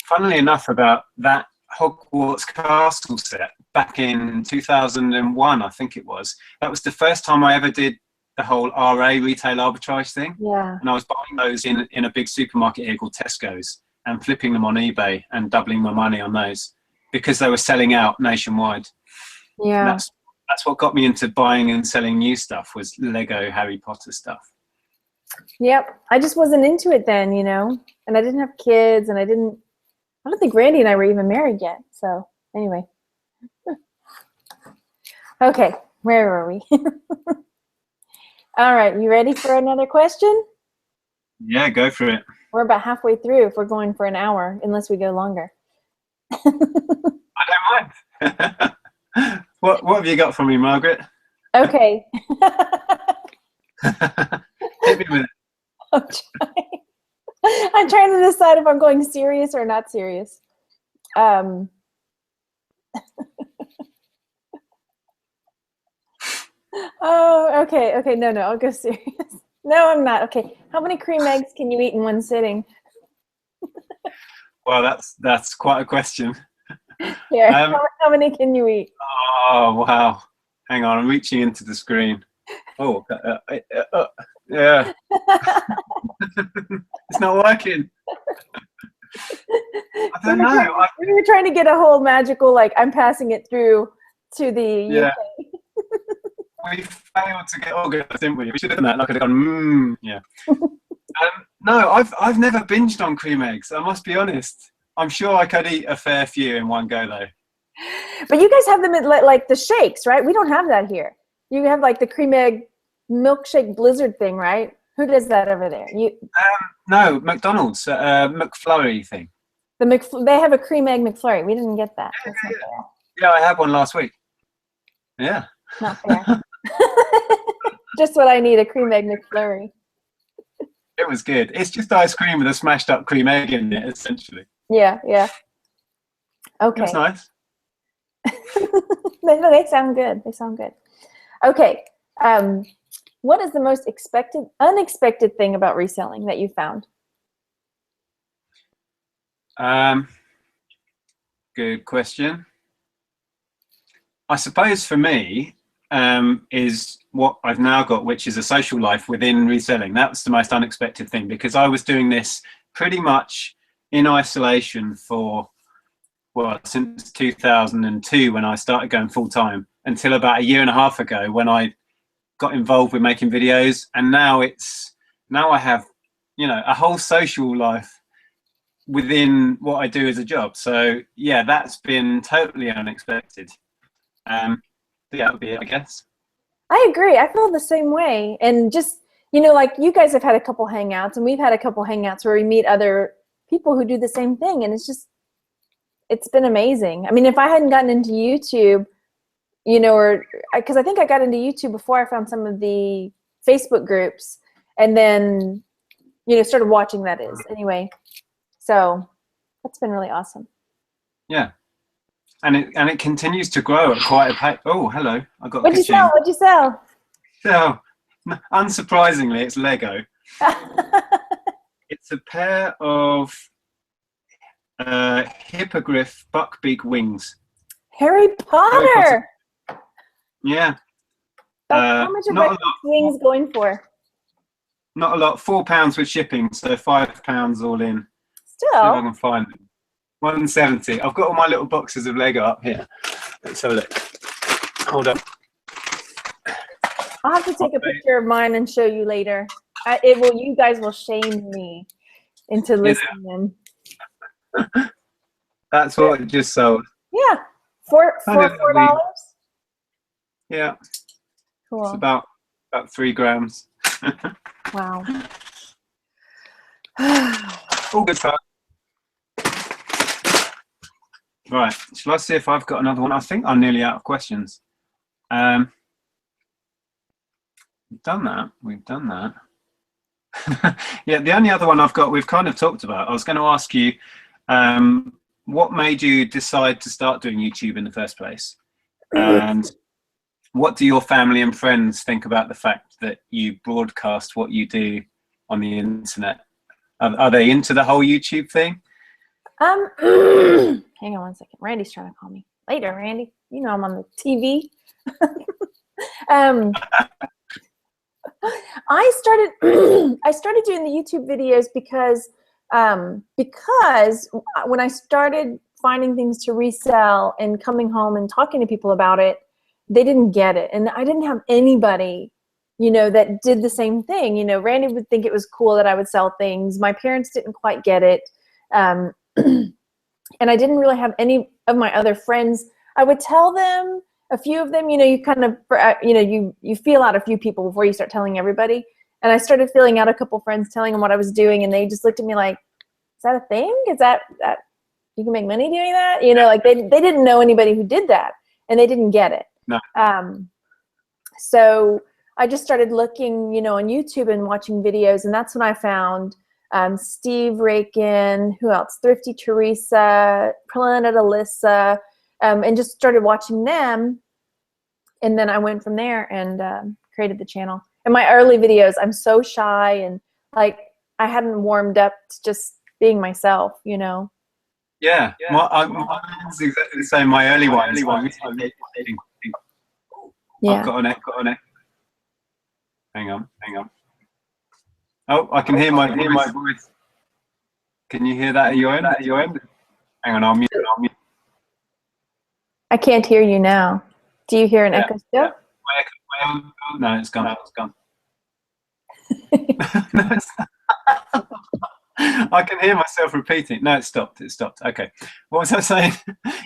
Funnily enough, about that Hogwarts castle set back in 2001, I think it was. That was the first time I ever did the whole RA, retail arbitrage thing. Yeah. And I was buying those in a big supermarket here called Tesco's and flipping them on eBay and doubling my money on those because they were selling out nationwide. Yeah. And that's what got me into buying and selling new stuff was Lego Harry Potter stuff. Yep. I just wasn't into it then, and I didn't have kids and I don't think Randy and I were even married yet. So anyway. Okay. Where were we? All right, you ready for another question? Yeah, go for it. We're about halfway through if we're going for an hour, unless we go longer. I don't mind. What have you got for me, Margaret? Okay. Hit me with it. I'm trying to decide if I'm going serious or not serious. Oh, okay. No, I'll go serious. No, I'm not. Okay, how many cream eggs can you eat in one sitting? Well, that's quite a question. Here, how many can you eat? Oh, wow. Hang on, I'm reaching into the screen. Oh, yeah. It's not working. I don't know. We were trying to get a whole magical, I'm passing it through to the UK. We failed to get organised, didn't we? We should have done that. I could have gone, yeah. No, I've never binged on cream eggs. I must be honest. I'm sure I could eat a fair few in one go, though. But you guys have them at like the shakes, right? We don't have that here. You have like the cream egg milkshake blizzard thing, right? Who does that over there? No, McDonald's McFlurry thing. They have a cream egg McFlurry. We didn't get that. That's not fair. Yeah, I had one last week. Yeah. Not fair. Just what I need, a cream egg McFlurry. It was good. It's just ice cream with a smashed up cream egg in it, essentially. Yeah, yeah. Okay. That's nice. They sound good. They sound good. Okay. What is the most unexpected thing about reselling that you found? Good question. I suppose for me, is what I've now got, which is a social life within reselling. That's the most unexpected thing, because I was doing this pretty much in isolation for, well, since 2002 when I started going full time, until about a year and a half ago when I got involved with making videos. And now I have, you know, a whole social life within what I do as a job. So yeah, that's been totally unexpected. Yeah, that would be it, I guess. I agree. I feel the same way. And just, you know, like you guys have had a couple hangouts, and we've had a couple hangouts where we meet other people who do the same thing. And it's been amazing. I mean, if I hadn't gotten into YouTube, you know, or because I think I got into YouTube before I found some of the Facebook groups, and then, you know, started watching that is anyway. So that's been really awesome. Yeah. And it continues to grow at quite a pace. Oh, hello. I got. What'd you sell? What'd you sell? So, unsurprisingly, it's Lego. It's a pair of hippogriff buckbeak wings. Harry Potter. Yeah. How much are wings going for? Not a lot. £4 with shipping, so £5 all in. Still. See if I can find them. 170. I've got all my little boxes of Lego up here. Let's have a look. Hold up. I'll have to take a picture of mine and show you later. You guys will shame me into listening. That's what it just sold. Yeah. For $4? Yeah. Cool. It's about 3 grams. Wow. All good fun. Right, shall I see if I've got another one? I think I'm nearly out of questions. We've done that. Yeah, the only other one I've got, we've kind of talked about. I was going to ask you, what made you decide to start doing YouTube in the first place? And what do your family and friends think about the fact that you broadcast what you do on the internet? Are they into the whole YouTube thing? Hang on one second. Randy's trying to call me. Later, Randy. You know I'm on the TV. I started doing the YouTube videos because when I started finding things to resell and coming home and talking to people about it, they didn't get it. And I didn't have anybody, you know, that did the same thing. You know, Randy would think it was cool that I would sell things. My parents didn't quite get it. And I didn't really have any of my other friends. I would tell them, a few of them, you know, you kind of, you know, you feel out a few people before you start telling everybody. And I started feeling out a couple friends, telling them what I was doing, and they just looked at me like, is that a thing? Is that you can make money doing that? You know, like they didn't know anybody who did that, and they didn't get it. No. So I just started looking, you know, on YouTube and watching videos, and that's when I found Steve Rakin, who else? Thrifty Teresa, Planet Alyssa, and just started watching them. And then I went from there and created the channel. In my early videos, I'm so shy and like I hadn't warmed up to just being myself, you know. Yeah, mine's exactly the same. My early ones. Yeah. I've got an echo. Hang on. Oh, I can hear my voice. Can you hear that at your end? Hang on, I'll mute. I can't hear you now. Do you hear an echo still? Yeah. No, it's gone. No, I can hear myself repeating. No, it stopped. Okay. What was I saying?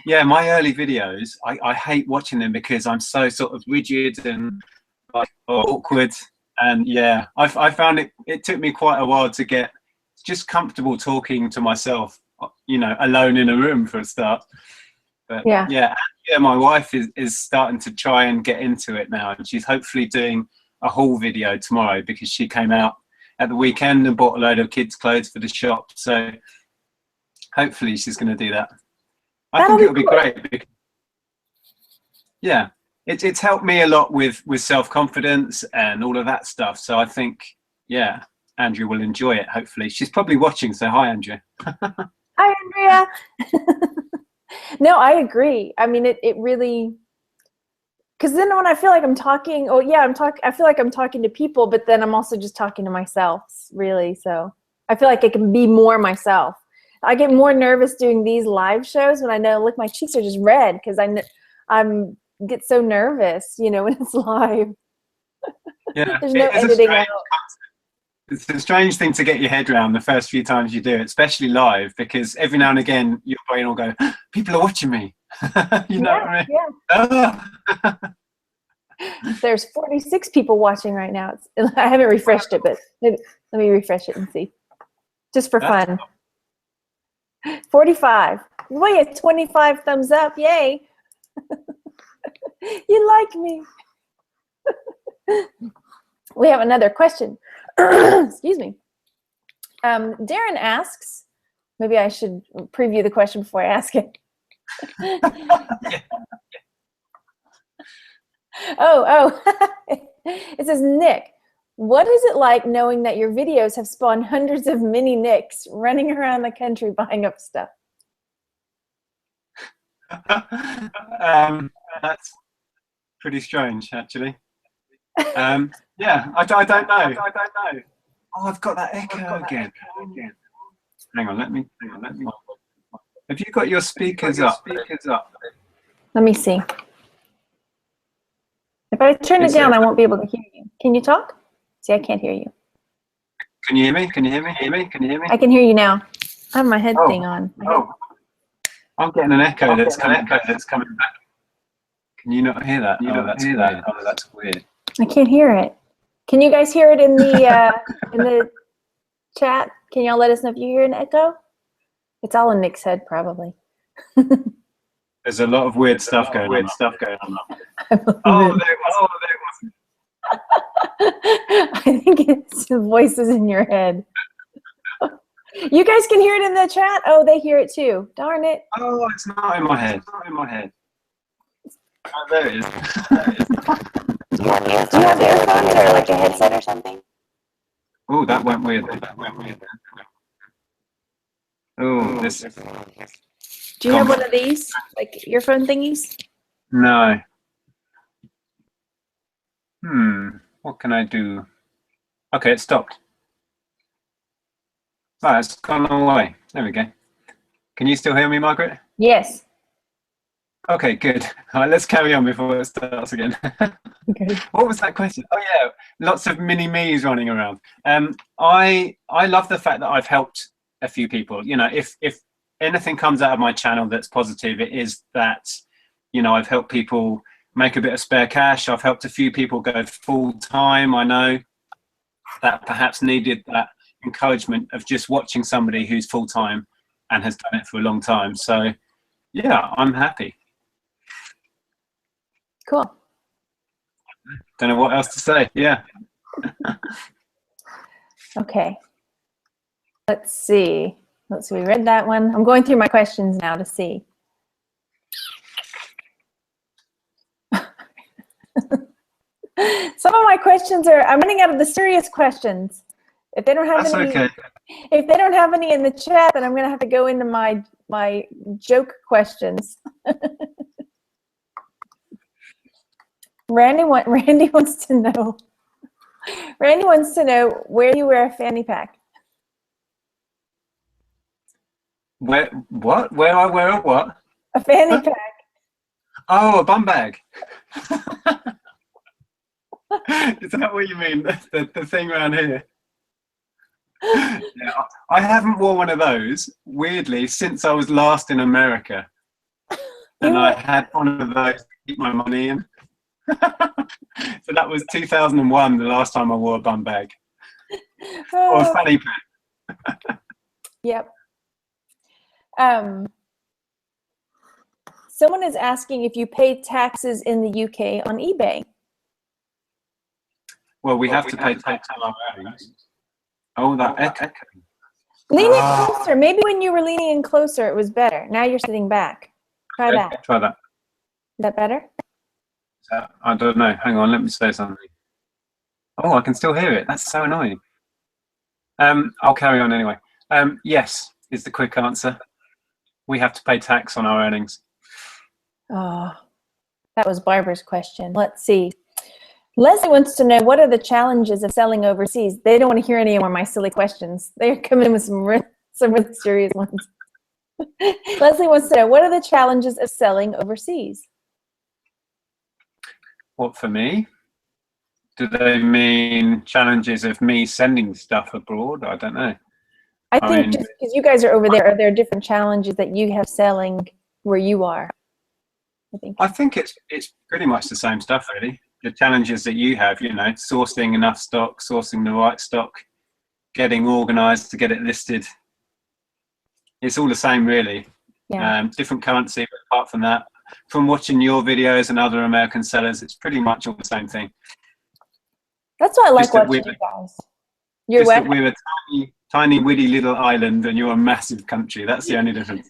Yeah, my early videos, I hate watching them because I'm so sort of rigid and like awkward. And yeah, I found it took me quite a while to get just comfortable talking to myself, you know, alone in a room for a start. But yeah, my wife is starting to try and get into it now, and she's hopefully doing a haul video tomorrow because she came out at the weekend and bought a load of kids' clothes for the shop. So hopefully she's going to do that. I think it'll be great because, yeah, it's helped me a lot with self-confidence and all of that stuff. So I think, yeah, Andrea will enjoy it, hopefully. She's probably watching, so hi, Andrea. Hi, Andrea. No, I agree. I mean, it really, because then when I feel like I'm talking, I feel like I'm talking to people, but then I'm also just talking to myself, really. So I feel like I can be more myself. I get more nervous doing these live shows when I know, look, my cheeks are just red because I'm get so nervous, you know, when it's live. Yeah, there's no editing out. It's a strange thing to get your head around the first few times you do it, especially live, because every now and again your brain will go, people are watching me. You know what I mean? Yeah. There's 46 people watching right now. I haven't refreshed it, but let me refresh it and see. Just for fun. 45. Wait, 25 thumbs up. Yay. You like me. We have another question. Excuse me. Darren asks, maybe I should preview the question before I ask it. Oh. It says, Nick, what is it like knowing that your videos have spawned hundreds of mini Nicks running around the country buying up stuff? That's pretty strange, actually. Yeah, I don't know. Oh, I've got that echo again. Hang on, let me. Have you got your speakers up? Let me see. If I turn it down, I won't be able to hear you. Can you talk? See, I can't hear you. Can you hear me? Can you hear me? I can hear you now. I have my head thing on. I'm getting an echo that's coming back. Can you not hear that? That's weird. Oh, that's weird. I can't hear it. Can you guys hear it in the chat? Can y'all let us know if you hear an echo? It's all in Nick's head, probably. There's a lot of weird stuff going on. Oh, there it was. I think it's the voices in your head. You guys can hear it in the chat? Oh, they hear it too. Darn it. Oh, it's not in my head. Oh, there it is. Do you have earphones or like a headset or something? Oh, that went weird. Oh, this. Do you have one of these, like earphone thingies? No. What can I do? Okay, it stopped. Oh, it's gone away. There we go. Can you still hear me, Margaret? Yes. Okay, good. All right, let's carry on before it starts again. Okay. What was that question? Oh yeah, lots of mini me's running around. I love the fact that I've helped a few people. You know, if anything comes out of my channel that's positive, it is that, you know, I've helped people make a bit of spare cash. I've helped a few people go full time. I know that perhaps needed that encouragement of just watching somebody who's full time and has done it for a long time. So yeah, I'm happy. Cool. Don't know what else to say. Yeah. Okay. Let's see. We read that one. I'm going through my questions now to see. Some of my questions I'm running out of the serious questions. If they don't have if they don't have any in the chat, then I'm going to have to go into my joke questions. Randy wants to know. Randy wants to know where you wear a fanny pack. Where what? Where I wear a what? A fanny pack. Oh, a bum bag. Is that what you mean? The thing around here? Yeah, I haven't worn one of those, weirdly, since I was last in America. And I had one of those to keep my money in. So that was 2001, the last time I wore a bum bag or a Oh, fanny pack. yep. Someone is asking if you pay taxes in the UK on eBay. Well, we have to pay tax on our earnings. Oh, that echo. Lean in closer. Maybe when you were leaning in closer, it was better. Now you're sitting back. Try Okay, that. try that. Is that better? I don't know. Hang on, let me say something. Oh, I can still hear it. That's so annoying. I'll carry on anyway. Yes, is the quick answer. We have to pay tax on our earnings. Oh, that was Barbara's question. Let's see. Leslie wants to know, what are the challenges of selling overseas? They don't want to hear any more of my silly questions. They're coming in with some really serious ones. Leslie wants to know, what are the challenges of selling overseas? What, for me? Do they mean challenges of me sending stuff abroad? I don't know. I I think mean, just because you guys are over there, are there different challenges that you have selling where you are? I think it's pretty much the same stuff, really. The challenges that you have, you know, sourcing enough stock, sourcing the right stock, getting organized to get it listed. It's all the same, really. Yeah. Different currency, but apart from that, from watching your videos and other American sellers, it's pretty much all the same thing. That's why I like Just that watching you guys. You're just what? that we're a tiny, tiny, witty little island, and you're a massive country. That's the only difference.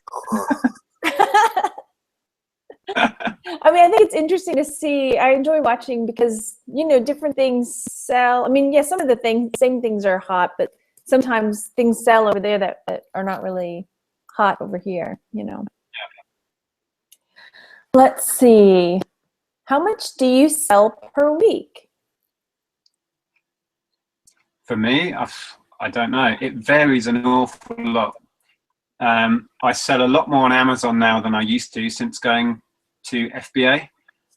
I mean, I think it's interesting to see. I enjoy watching because, you know, different things sell. I mean, yeah, some of the same things are hot, but sometimes things sell over there that are not really hot over here, you know. Let's see. How much do you sell per week? For me, I don't know. It varies an awful lot. I sell a lot more on Amazon now than I used to since going to FBA.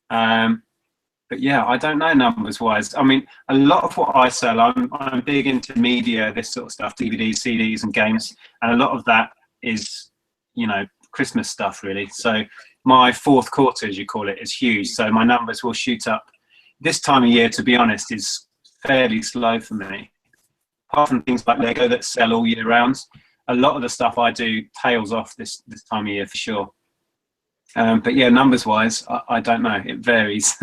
But yeah, I don't know numbers wise. I mean, a lot of what I sell, I'm big into media, this sort of stuff, DVDs, CDs, and games, and a lot of that is, you know, Christmas stuff really. So my fourth quarter, as you call it, is huge. So my numbers will shoot up. This time of year, to be honest, is fairly slow for me. Apart from things like Lego that sell all year round, a lot of the stuff I do tails off this time of year for sure. But yeah, numbers wise, I don't know. It varies.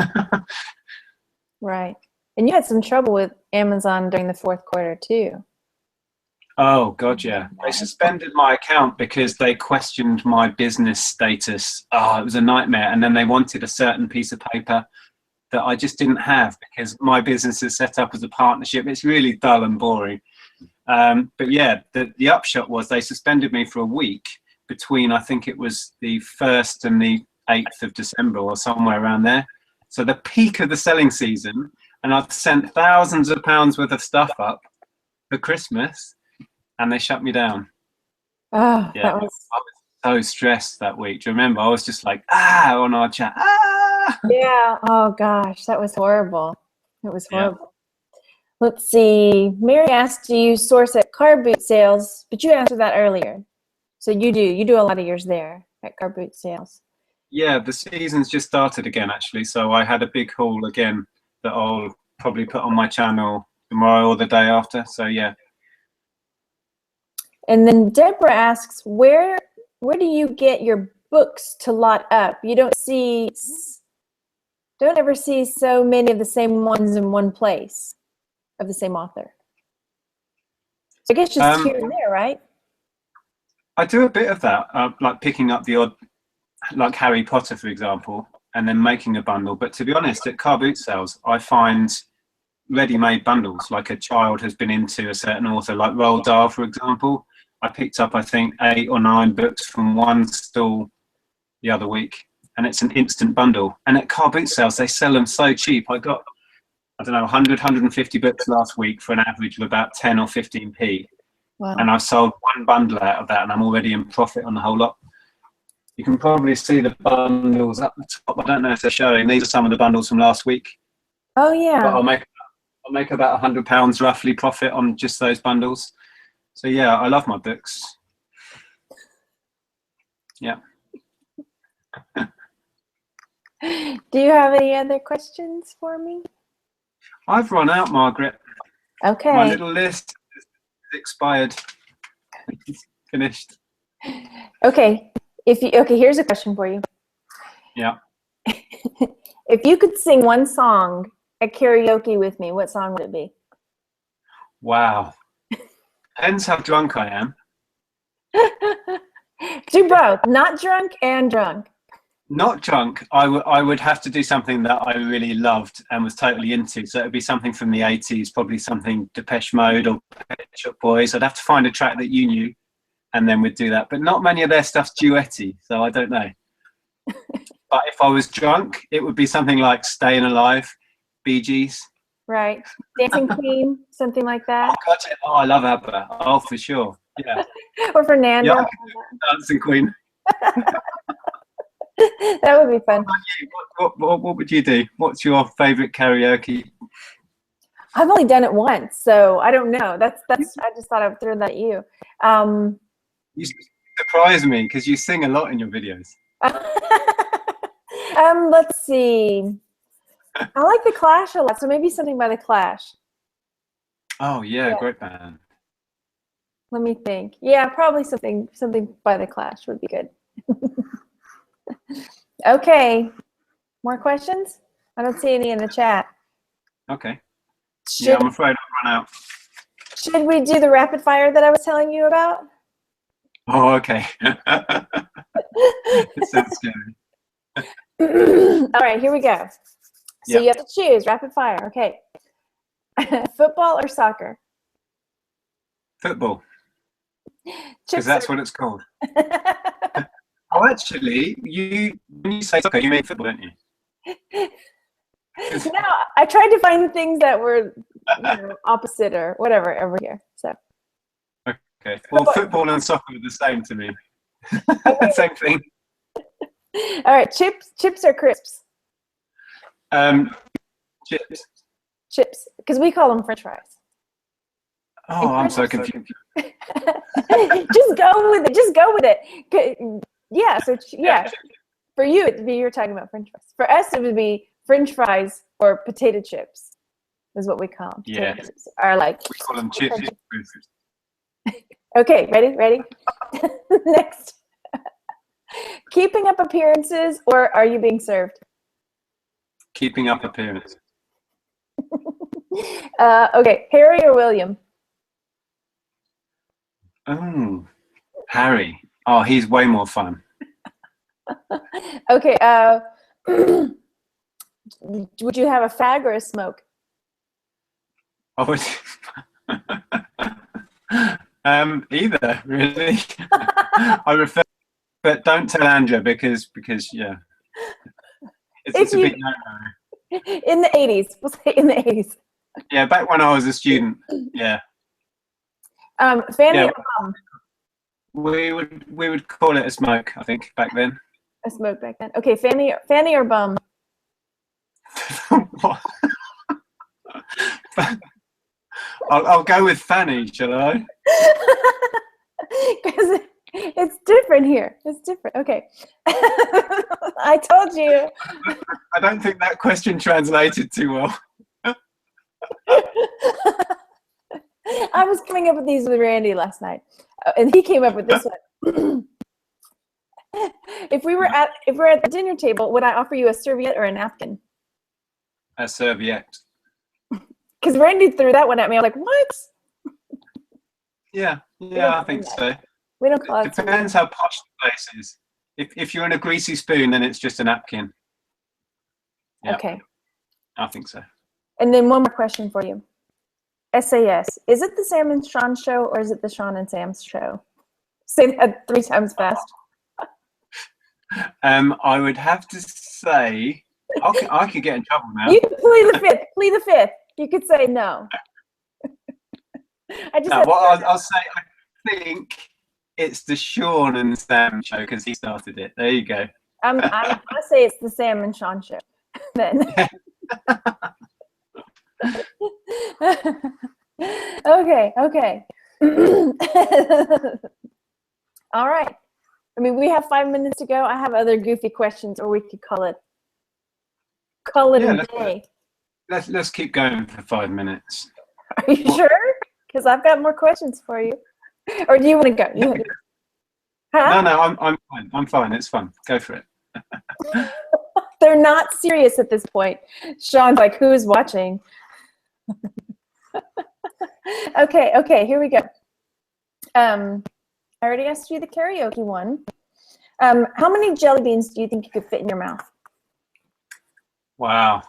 Right. And you had some trouble with Amazon during the fourth quarter too. Oh God, yeah. They suspended my account because they questioned my business status. Oh, it was a nightmare. And then they wanted a certain piece of paper that I just didn't have because my business is set up as a partnership. It's really dull and boring. But yeah, the upshot was they suspended me for a week between, I think it was the 1st and the 8th of December or somewhere around there. So the peak of the selling season, and I'd sent thousands of pounds worth of stuff up for Christmas, and they shut me down. Oh, Yeah, I was so stressed that week. Do you remember? I was just like, on our chat. Yeah. Oh gosh, that was horrible. It was horrible. Yeah. Let's see. Mary asked, do you source at car boot sales? But you answered that earlier. So you do a lot of yours there at car boot sales. Yeah, the season's just started again, actually. So I had a big haul again that I'll probably put on my channel tomorrow or the day after. So yeah. And then Deborah asks, where do you get your books to lot up? You don't ever see so many of the same ones in one place of the same author. So I guess just here and there, right? I do a bit of that, like picking up the odd, like Harry Potter, for example, and then making a bundle. But to be honest, at car boot sales, I find ready-made bundles. Like a child has been into a certain author, like Roald Dahl, for example. I picked up, I think, 8 or 9 books from one stall the other week, and it's an instant bundle. And at car boot sales, they sell them so cheap. I got, I don't know, 100, 150 books last week for an average of about 10 or 15p. Wow. And I've sold one bundle out of that, and I'm already in profit on the whole lot. You can probably see the bundles up the top. I don't know if they're showing. These are some of the bundles from last week. Oh yeah. But I'll make about £100 roughly profit on just those bundles. So yeah, I love my books. Yeah. Do you have any other questions for me? I've run out, Margaret. Okay. My little list is expired. It's finished. Okay. Okay, here's a question for you. Yeah. If you could sing one song at karaoke with me, what song would it be? Wow. Depends how drunk I am. Do both, not drunk and drunk. Not drunk. I would have to do something that I really loved and was totally into. So it would be something from the 80s, probably something Depeche Mode or Pet Shop Boys. I'd have to find a track that you knew, and then we'd do that. But not many of their stuff's duetty, so I don't know. But if I was drunk, it would be something like Staying Alive, Bee Gees. Right. Dancing Queen, something like that. Oh, God, oh, I love ABBA. Oh, for sure. Yeah. Or Fernando. Yeah, Dancing Queen. That would be fun. What would you do? What's your favourite karaoke? I've only done it once, so I don't know. That's. I just thought I would throw that at you. You surprise me because you sing a lot in your videos. Let's see. I like the Clash a lot, so maybe something by the Clash. Oh yeah, great band. Let me think. Yeah, probably something by the Clash would be good. Okay. More questions? I don't see any in the chat. Okay. Yeah, I'm afraid I've run out. Should we do the rapid fire that I was telling you about? Oh, okay. It sounds scary. All right, here we go. So you have to choose rapid fire. Okay. Football or soccer? Football. Because that's what it's called. Oh, actually, when you say soccer, you mean football, don't you? No, I tried to find things that were opposite or whatever over here. So. Okay. Well, football and soccer are the same to me. Okay. Same thing. All right, chips or crisps? Chips. Chips, because we call them French fries. Oh, I'm so confused. Just go with it. Just go with it. Yeah. So yeah, for you it'd be you're talking about French fries. For us it would be French fries or potato chips, is what we call them. Yeah. Potato chips are like. We call them chips. Okay, ready? Next. Keeping up appearances or are you being served? Keeping up appearance. Okay, Harry or William? Oh, Harry. Oh, he's way more fun. Okay, would you have a fag or a smoke? Oh, either really. I refer, but don't tell Andrea because yeah, it's a big no-no. In the 80s, we'll say in the 80s. Yeah, back when I was a student. Yeah. Fanny or bum? We would call it a smoke, I think, back then. A smoke back then. Okay, Fanny or bum? What? I'll go with Fanny, shall I? Because it's different here. It's different. Okay. I told you. I don't think that question translated too well. I was coming up with these with Randy last night, and he came up with this one. If we're at the dinner table, would I offer you a serviette or a napkin? A serviette. Because Randy threw that one at me. I was like, what? Yeah, I think so. We don't call it. Depends how posh the place is. If you're in a greasy spoon, then it's just a napkin. Yeah, okay. I think so. And then one more question for you. SAS. Is it the Sam and Sean show or is it the Sean and Sam's show? Say that 3 times fast. I would have to say I could get in trouble now. You can plead the fifth. Plead the fifth. You could say no. I'll say I think it's the Sean and Sam show because he started it. There you go. I'm gonna say it's the Sam and Sean show. Then. Okay. All right. I mean, we have 5 minutes to go. I have other goofy questions, or we could call it Call it Yeah, a day. let's keep going for 5 minutes. Are you sure? Because I've got more questions for you. Or do you want to go? Huh? No, I'm fine. I'm fine. It's fun. Go for it. They're not serious at this point. Sean's like, who is watching? Okay, here we go. I already asked you the karaoke one. How many jelly beans do you think you could fit in your mouth? Wow.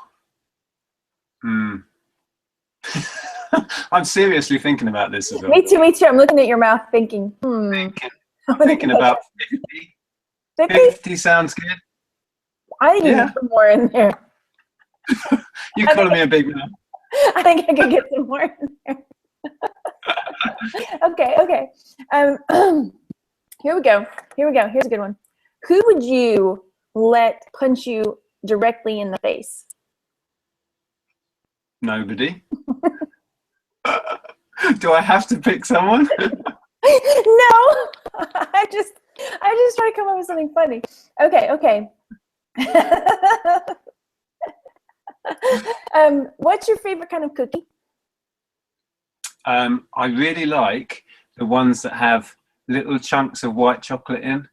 I'm seriously thinking about this as well. Me too. I'm looking at your mouth thinking, I'm thinking about 50. 50? 50 sounds good. I think you can put more in there. You're calling me a big man. I think I could get some more in there. Okay. Here we go. Here's a good one. Who would you let punch you directly in the face? Nobody. Do I have to pick someone? No. I just try to come up with something funny. Okay. What's your favorite kind of cookie? I really like the ones that have little chunks of white chocolate in.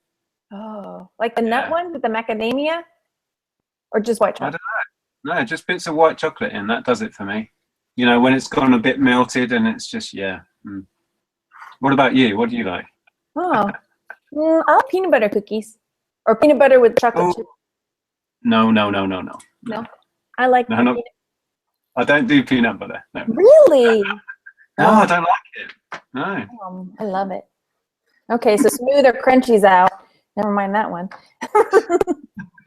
Oh, like the nut one with the macadamia? Or just white chocolate? I don't know. No, just bits of white chocolate in. That does it for me. You know, when it's gone a bit melted and it's just, What about you? What do you like? Oh, I like peanut butter cookies. Or peanut butter with chocolate chip. No. No? I like No. I don't do peanut butter. No. Really? No, I don't like it. No. I love it. Okay, so smooth or crunchy's out. Never mind that one.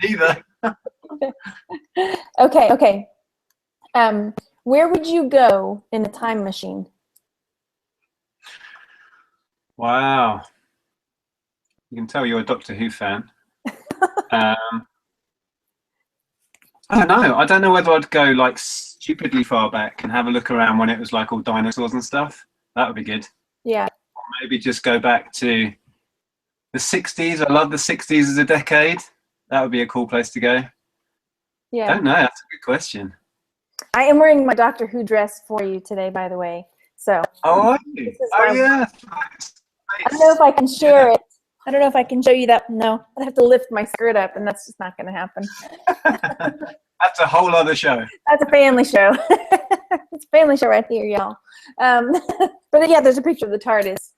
Neither. Okay. Where would you go in a time machine? Wow. You can tell you're a Doctor Who fan. I don't know. I don't know whether I'd go like stupidly far back and have a look around when it was like all dinosaurs and stuff. That would be good. Yeah. Or maybe just go back to the 60s. I love the 60s as a decade. That would be a cool place to go. Yeah. Don't know. That's a good question. I am wearing my Doctor Who dress for you today, by the way. So. Oh, are you? Oh, yeah. I don't know if I can share it. I don't know if I can show you that. No, I'd have to lift my skirt up, and that's just not going to happen. That's a whole other show. That's a family show. It's a family show right here, y'all. But yeah, there's a picture of the TARDIS.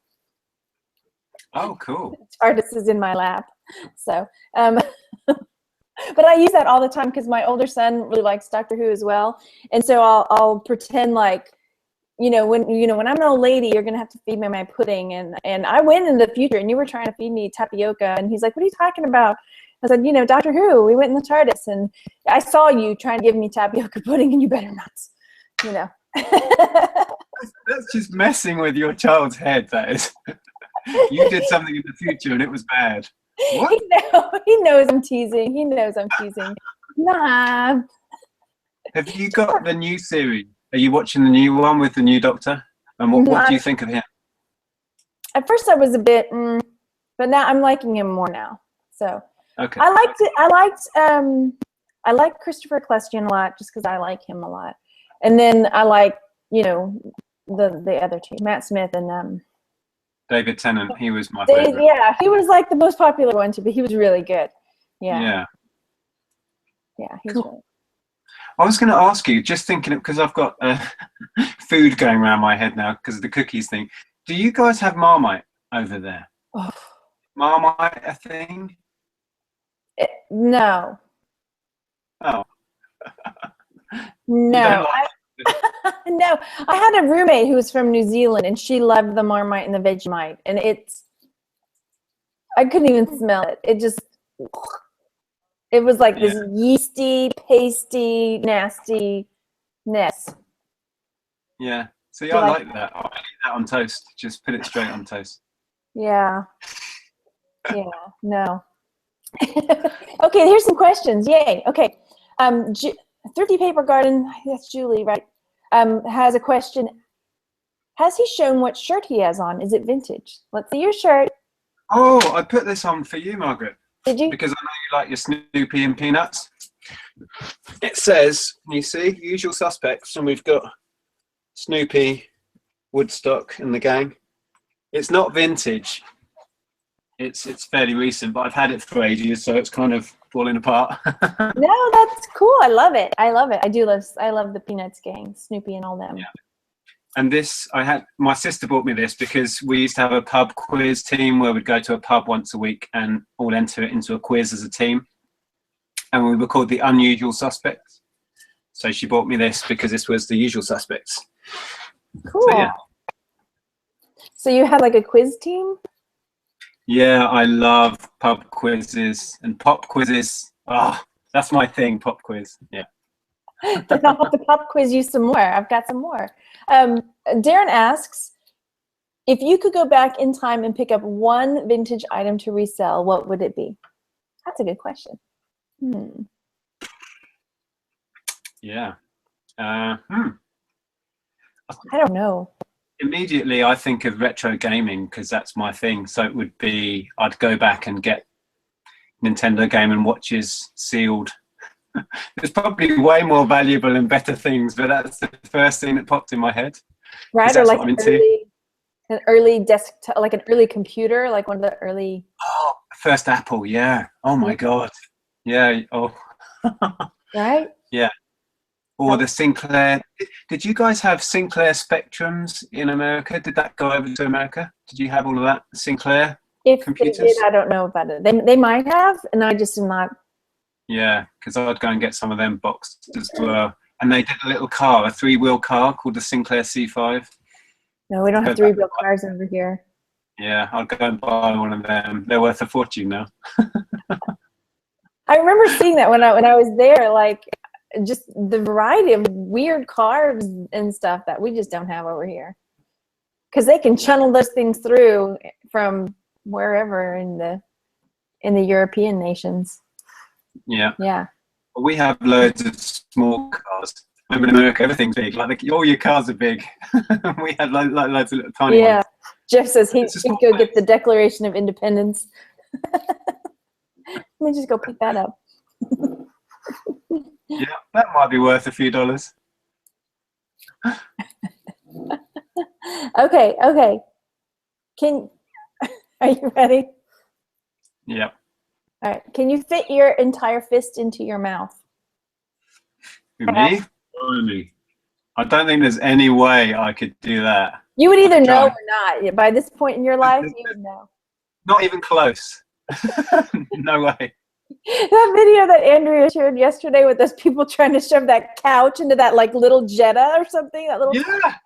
Oh, cool. The TARDIS is in my lap. So, but I use that all the time because my older son really likes Doctor Who as well, and so I'll pretend like, when I'm an old lady, you're gonna have to feed me my pudding, and I went in the future, and you were trying to feed me tapioca, and he's like, "What are you talking about?" I said, Doctor Who. We went in the TARDIS, and I saw you trying to give me tapioca pudding, and you better not. That's just messing with your child's head. That is. You did something in the future, and it was bad. What? He knows I'm teasing. Nah. Have you got the new series? Are you watching the new one with the new Doctor? And what do you think of him? At first, I was a bit, but now I'm liking him more now. So okay. I like Christopher Eccleston a lot just because I like him a lot, and then I like the other two, Matt Smith and David Tennant. He was my favorite. Yeah, he was like the most popular one too, but he was really good. Yeah, he's cool. really. I was going to ask you, just thinking, because I've got food going around my head now because of the cookies thing. Do you guys have Marmite over there? Oh. Marmite a thing? No. Oh. No. No. I had a roommate who was from New Zealand, and she loved the Marmite and the Vegemite, and I couldn't even smell it. It was like this yeasty, pasty, nastiness. Yeah. See, I like that. I eat that on toast. Just put it straight on toast. Yeah. Yeah. No. Okay, here's some questions. Yay. Okay. Thrifty Paper Garden, that's Julie, right? Has a question. Has he shown what shirt he has on? Is it vintage? Let's see your shirt. Oh, I put this on for you, Margaret. Did you? Because I know you like your Snoopy and Peanuts. it says, you see, usual suspects, and we've got Snoopy, Woodstock, and the gang. It's not vintage. It's fairly recent, but I've had it for ages, so it's kind of falling apart. No, that's cool. I love it. I love it. I love the Peanuts gang, Snoopy and all them. Yeah. And this, my sister bought me this because we used to have a pub quiz team where we'd go to a pub once a week and all enter it into a quiz as a team. And we were called the Unusual Suspects. So she bought me this because this was the usual suspects. Cool. So, yeah. So you had like a quiz team? Yeah, I love pub quizzes and pop quizzes. Oh, that's my thing, pop quiz. Yeah. Then I'll have to pop quiz you some more. I've got some more. Darren asks, if you could go back in time and pick up one vintage item to resell, what would it be? That's a good question. Yeah. I don't know. Immediately, I think of retro gaming because that's my thing. So it would be, I'd go back and get Nintendo Game & Watches sealed. It's probably way more valuable and better things, but that's the first thing that popped in my head. Right, or like an early desktop, like an early computer, like one of the early. Oh, first Apple, yeah. Oh my God, yeah. Oh, right. Yeah. Or the Sinclair. Did you guys have Sinclair Spectrums in America? Did that go over to America? Did you have all of that Sinclair computers? If they did, I don't know about it. They might have, and I just am not. Yeah, because I'd go and get some of them boxed as well. And they did a little car, a 3-wheel car called the Sinclair C5. No, we don't have 3-wheel cars over here. Yeah, I'll go and buy one of them. They're worth a fortune now. I remember seeing that when I was there, like just the variety of weird cars and stuff that we just don't have over here. Because they can channel those things through from wherever in the European nations. Yeah. Yeah. We have loads of small cars. Remember in America, everything's big. Like all your cars are big. We had loads of little tiny ones. Yeah. Jeff says he'd go get the Declaration of Independence. Let me just go pick that up. Yeah, that might be worth a few dollars. Okay. Are you ready? Yeah. All right. Can you fit your entire fist into your mouth? Me? I don't think there's any way I could do that. You would either know or not. By this point in your life, you would know. Not even close. No way. That video that Andrea shared yesterday with those people trying to shove that couch into that like little Jetta or something, that little car,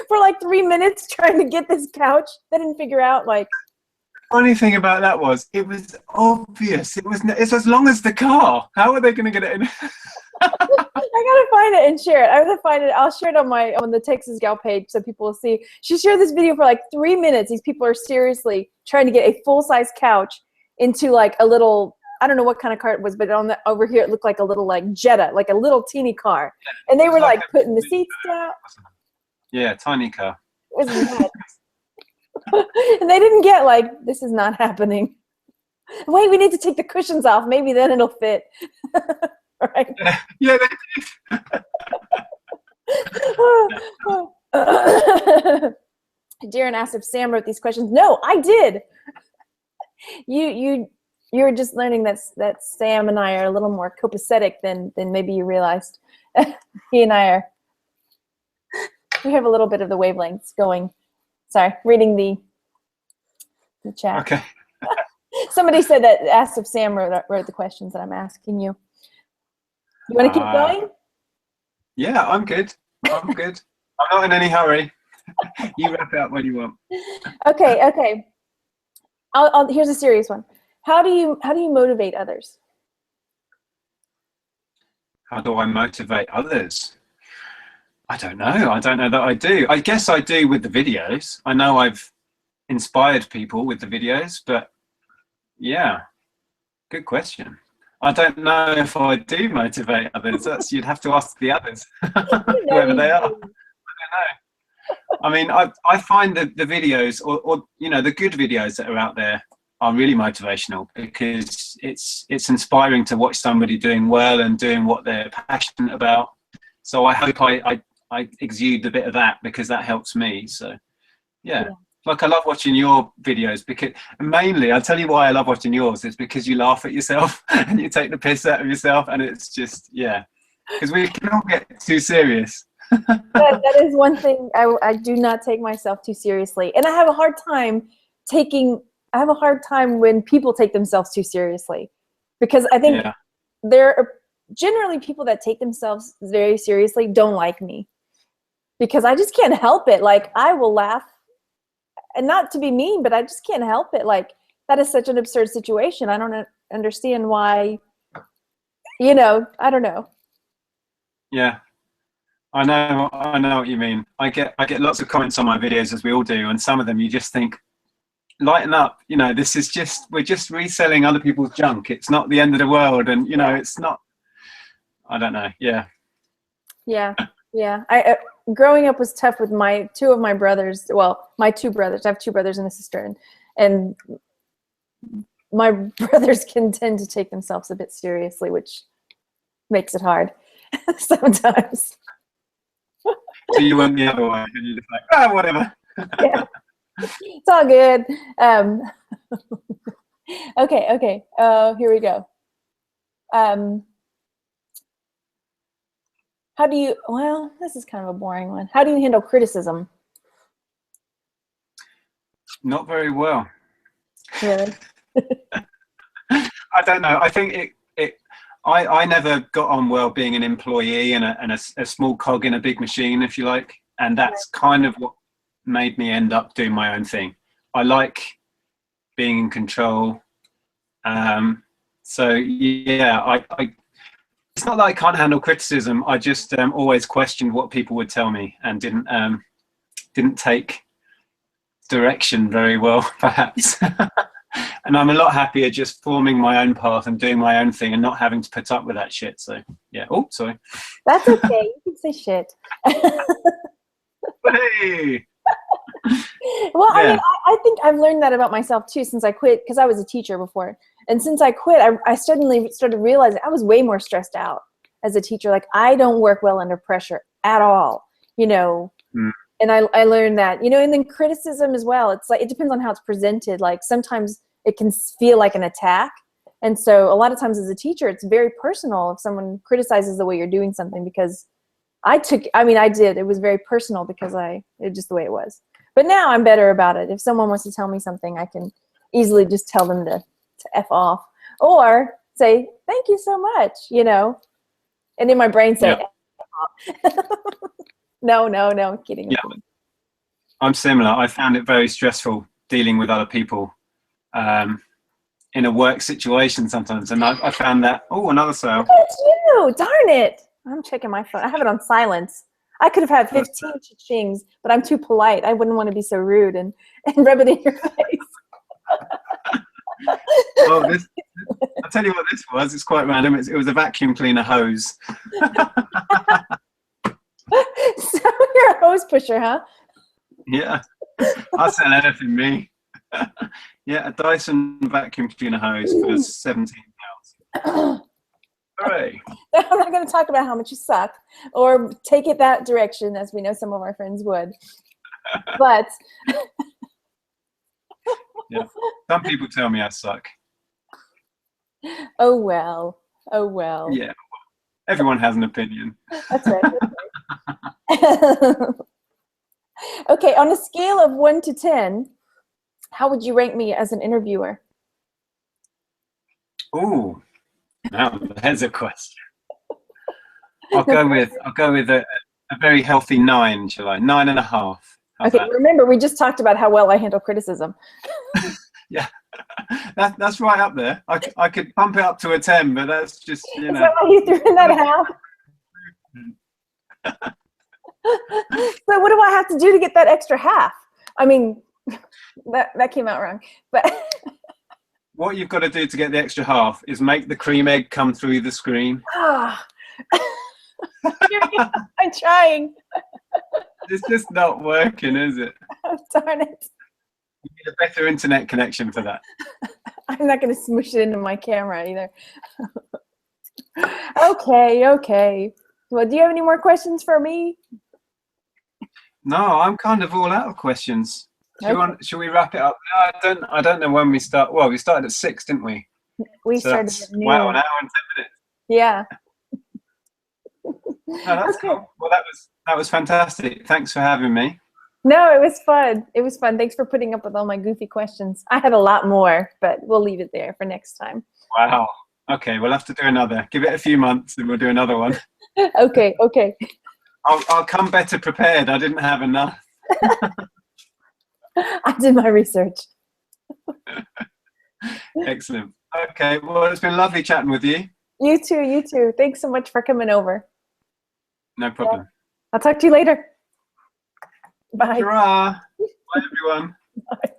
for like 3 minutes trying to get this couch. They didn't figure out like. Funny thing about that was it was obvious. It's as long as the car. How are they going to get it in? I gotta find it and share it. I'm gonna find it. I'll share it on the Texas Gal page so people will see. She shared this video for like 3 minutes. These people are seriously trying to get a full-size couch into like a little, I don't know what kind of car it was, but over here it looked like a little like Jetta, like a little teeny car. And they were like putting the seats down. Yeah, tiny car. It was nuts. And they didn't get like, this is not happening. Wait, we need to take the cushions off. Maybe then it'll fit. Right? Yeah, they did. Darren asked if Sam wrote these questions. No, I did. You were just learning that Sam and I are a little more copacetic than maybe you realized. He and I we have a little bit of the wavelengths going. Sorry, reading the chat. Okay. Somebody said that asked if Sam wrote the questions that I'm asking you. You want to keep going? Yeah, I'm good. I'm good. I'm not in any hurry. You wrap out when you want. Okay. Here's a serious one. How do you motivate others? How do I motivate others? I don't know. I don't know that I do. I guess I do with the videos. I know I've inspired people with the videos, but yeah, good question. I don't know if I do motivate others. You'd have to ask the others, whoever they are. I don't know. I mean, I find the videos or the good videos that are out there, are really motivational, because it's inspiring to watch somebody doing well and doing what they're passionate about. So I hope I exude a bit of that, because that helps me. So yeah. Like, I love watching your videos, because mainly, I'll tell you why I love watching yours, is because you laugh at yourself and you take the piss out of yourself, and it's just, yeah, because we can all get too serious. That is one thing. I do not take myself too seriously, and I have a hard time when people take themselves too seriously, because I think there are generally people that take themselves very seriously don't like me, because I just can't help it. Like, I will laugh, and not to be mean, but I just can't help it. Like, that is such an absurd situation. I don't understand why, I don't know. Yeah. I know what you mean. I get lots of comments on my videos, as we all do, and some of them you just think, lighten up, this is just, we're just reselling other people's junk. It's not the end of the world, and it's not, I don't know. Yeah. I growing up was tough with my two brothers. Well, my two brothers. I have two brothers and a sister, and my brothers can tend to take themselves a bit seriously, which makes it hard sometimes. So you went the other way, and you're just like, whatever. Yeah. It's all good. Okay. Here we go. How do you, well, this is kind of a boring one. How do you handle criticism? Not very well. Really? I don't know. I think I never got on well being an employee and a small cog in a big machine, if you like. And that's kind of what made me end up doing my own thing. I like being in control. So yeah, it's not that I can't handle criticism. I just always questioned what people would tell me, and didn't take direction very well, perhaps. And I'm a lot happier just forming my own path and doing my own thing, and not having to put up with that shit. So yeah. Oh, sorry. That's okay. You can say shit. Hey. Well, yeah. I mean, I think I've learned that about myself too, since I quit, because I was a teacher before. And since I quit, I suddenly started realizing I was way more stressed out as a teacher. Like, I don't work well under pressure at all, And I learned that, and then criticism as well. It's like, it depends on how it's presented. Like, sometimes it can feel like an attack. And so a lot of times as a teacher, it's very personal if someone criticizes the way you're doing something, because I did. It was very personal, because it's just the way it was. But now I'm better about it. If someone wants to tell me something, I can easily just tell them to F off, or say, thank you so much, and in my brain say, F off. No, I'm kidding. Yeah, I'm similar. I found it very stressful dealing with other people in a work situation sometimes, and I found that, another sale. Look at you, darn it. I'm checking my phone. I have it on silence. I could have had 15 cha-chings, but I'm too polite. I wouldn't want to be so rude and rub it in your face. I'll tell you what this was. It's quite random. It was a vacuum cleaner hose. So you're a hose pusher, huh? Yeah. I'll sell anything, me. Yeah, a Dyson vacuum cleaner hose for £17. Hooray. I'm not going to talk about how much you suck or take it that direction, as we know some of our friends would. But yeah, some people tell me I suck. Oh well. Yeah, everyone has an opinion. That's right. Okay, on a scale of 1 to 10, how would you rank me as an interviewer? Oh, now there's a question. I'll go with a very healthy 9, shall I? 9.5. How's okay, that? Remember, we just talked about how well I handle criticism. Yeah, that's right up there. I could pump it up to a 10, but that's just, Is that why you threw in that half? So what do I have to do to get that extra half? I mean, that came out wrong. But what you've got to do to get the extra half is make the cream egg come through the screen. I'm trying. It's just not working, is it? Oh, darn it. You need a better internet connection for that. I'm not going to smoosh it into my camera either. Okay. Well, do you have any more questions for me? No, I'm kind of all out of questions. Okay. Shall we wrap it up? No, I don't know when we start. Well, we started at 6, didn't we? We So started that's, at noon. wow, an hour and 10 minutes. Yeah. No, that's Okay. cool. Well, that was fantastic. Thanks for having me. No, it was fun. It was fun. Thanks for putting up with all my goofy questions. I had a lot more, but we'll leave it there for next time. Wow. Okay, we'll have to do another. Give it a few months and we'll do another one. Okay. I'll come better prepared. I didn't have enough. I did my research. Excellent. Okay, well, it's been lovely chatting with you. You too. Thanks so much for coming over. No problem. Yeah. I'll talk to you later. Bye. Hurrah. Bye, everyone. Bye.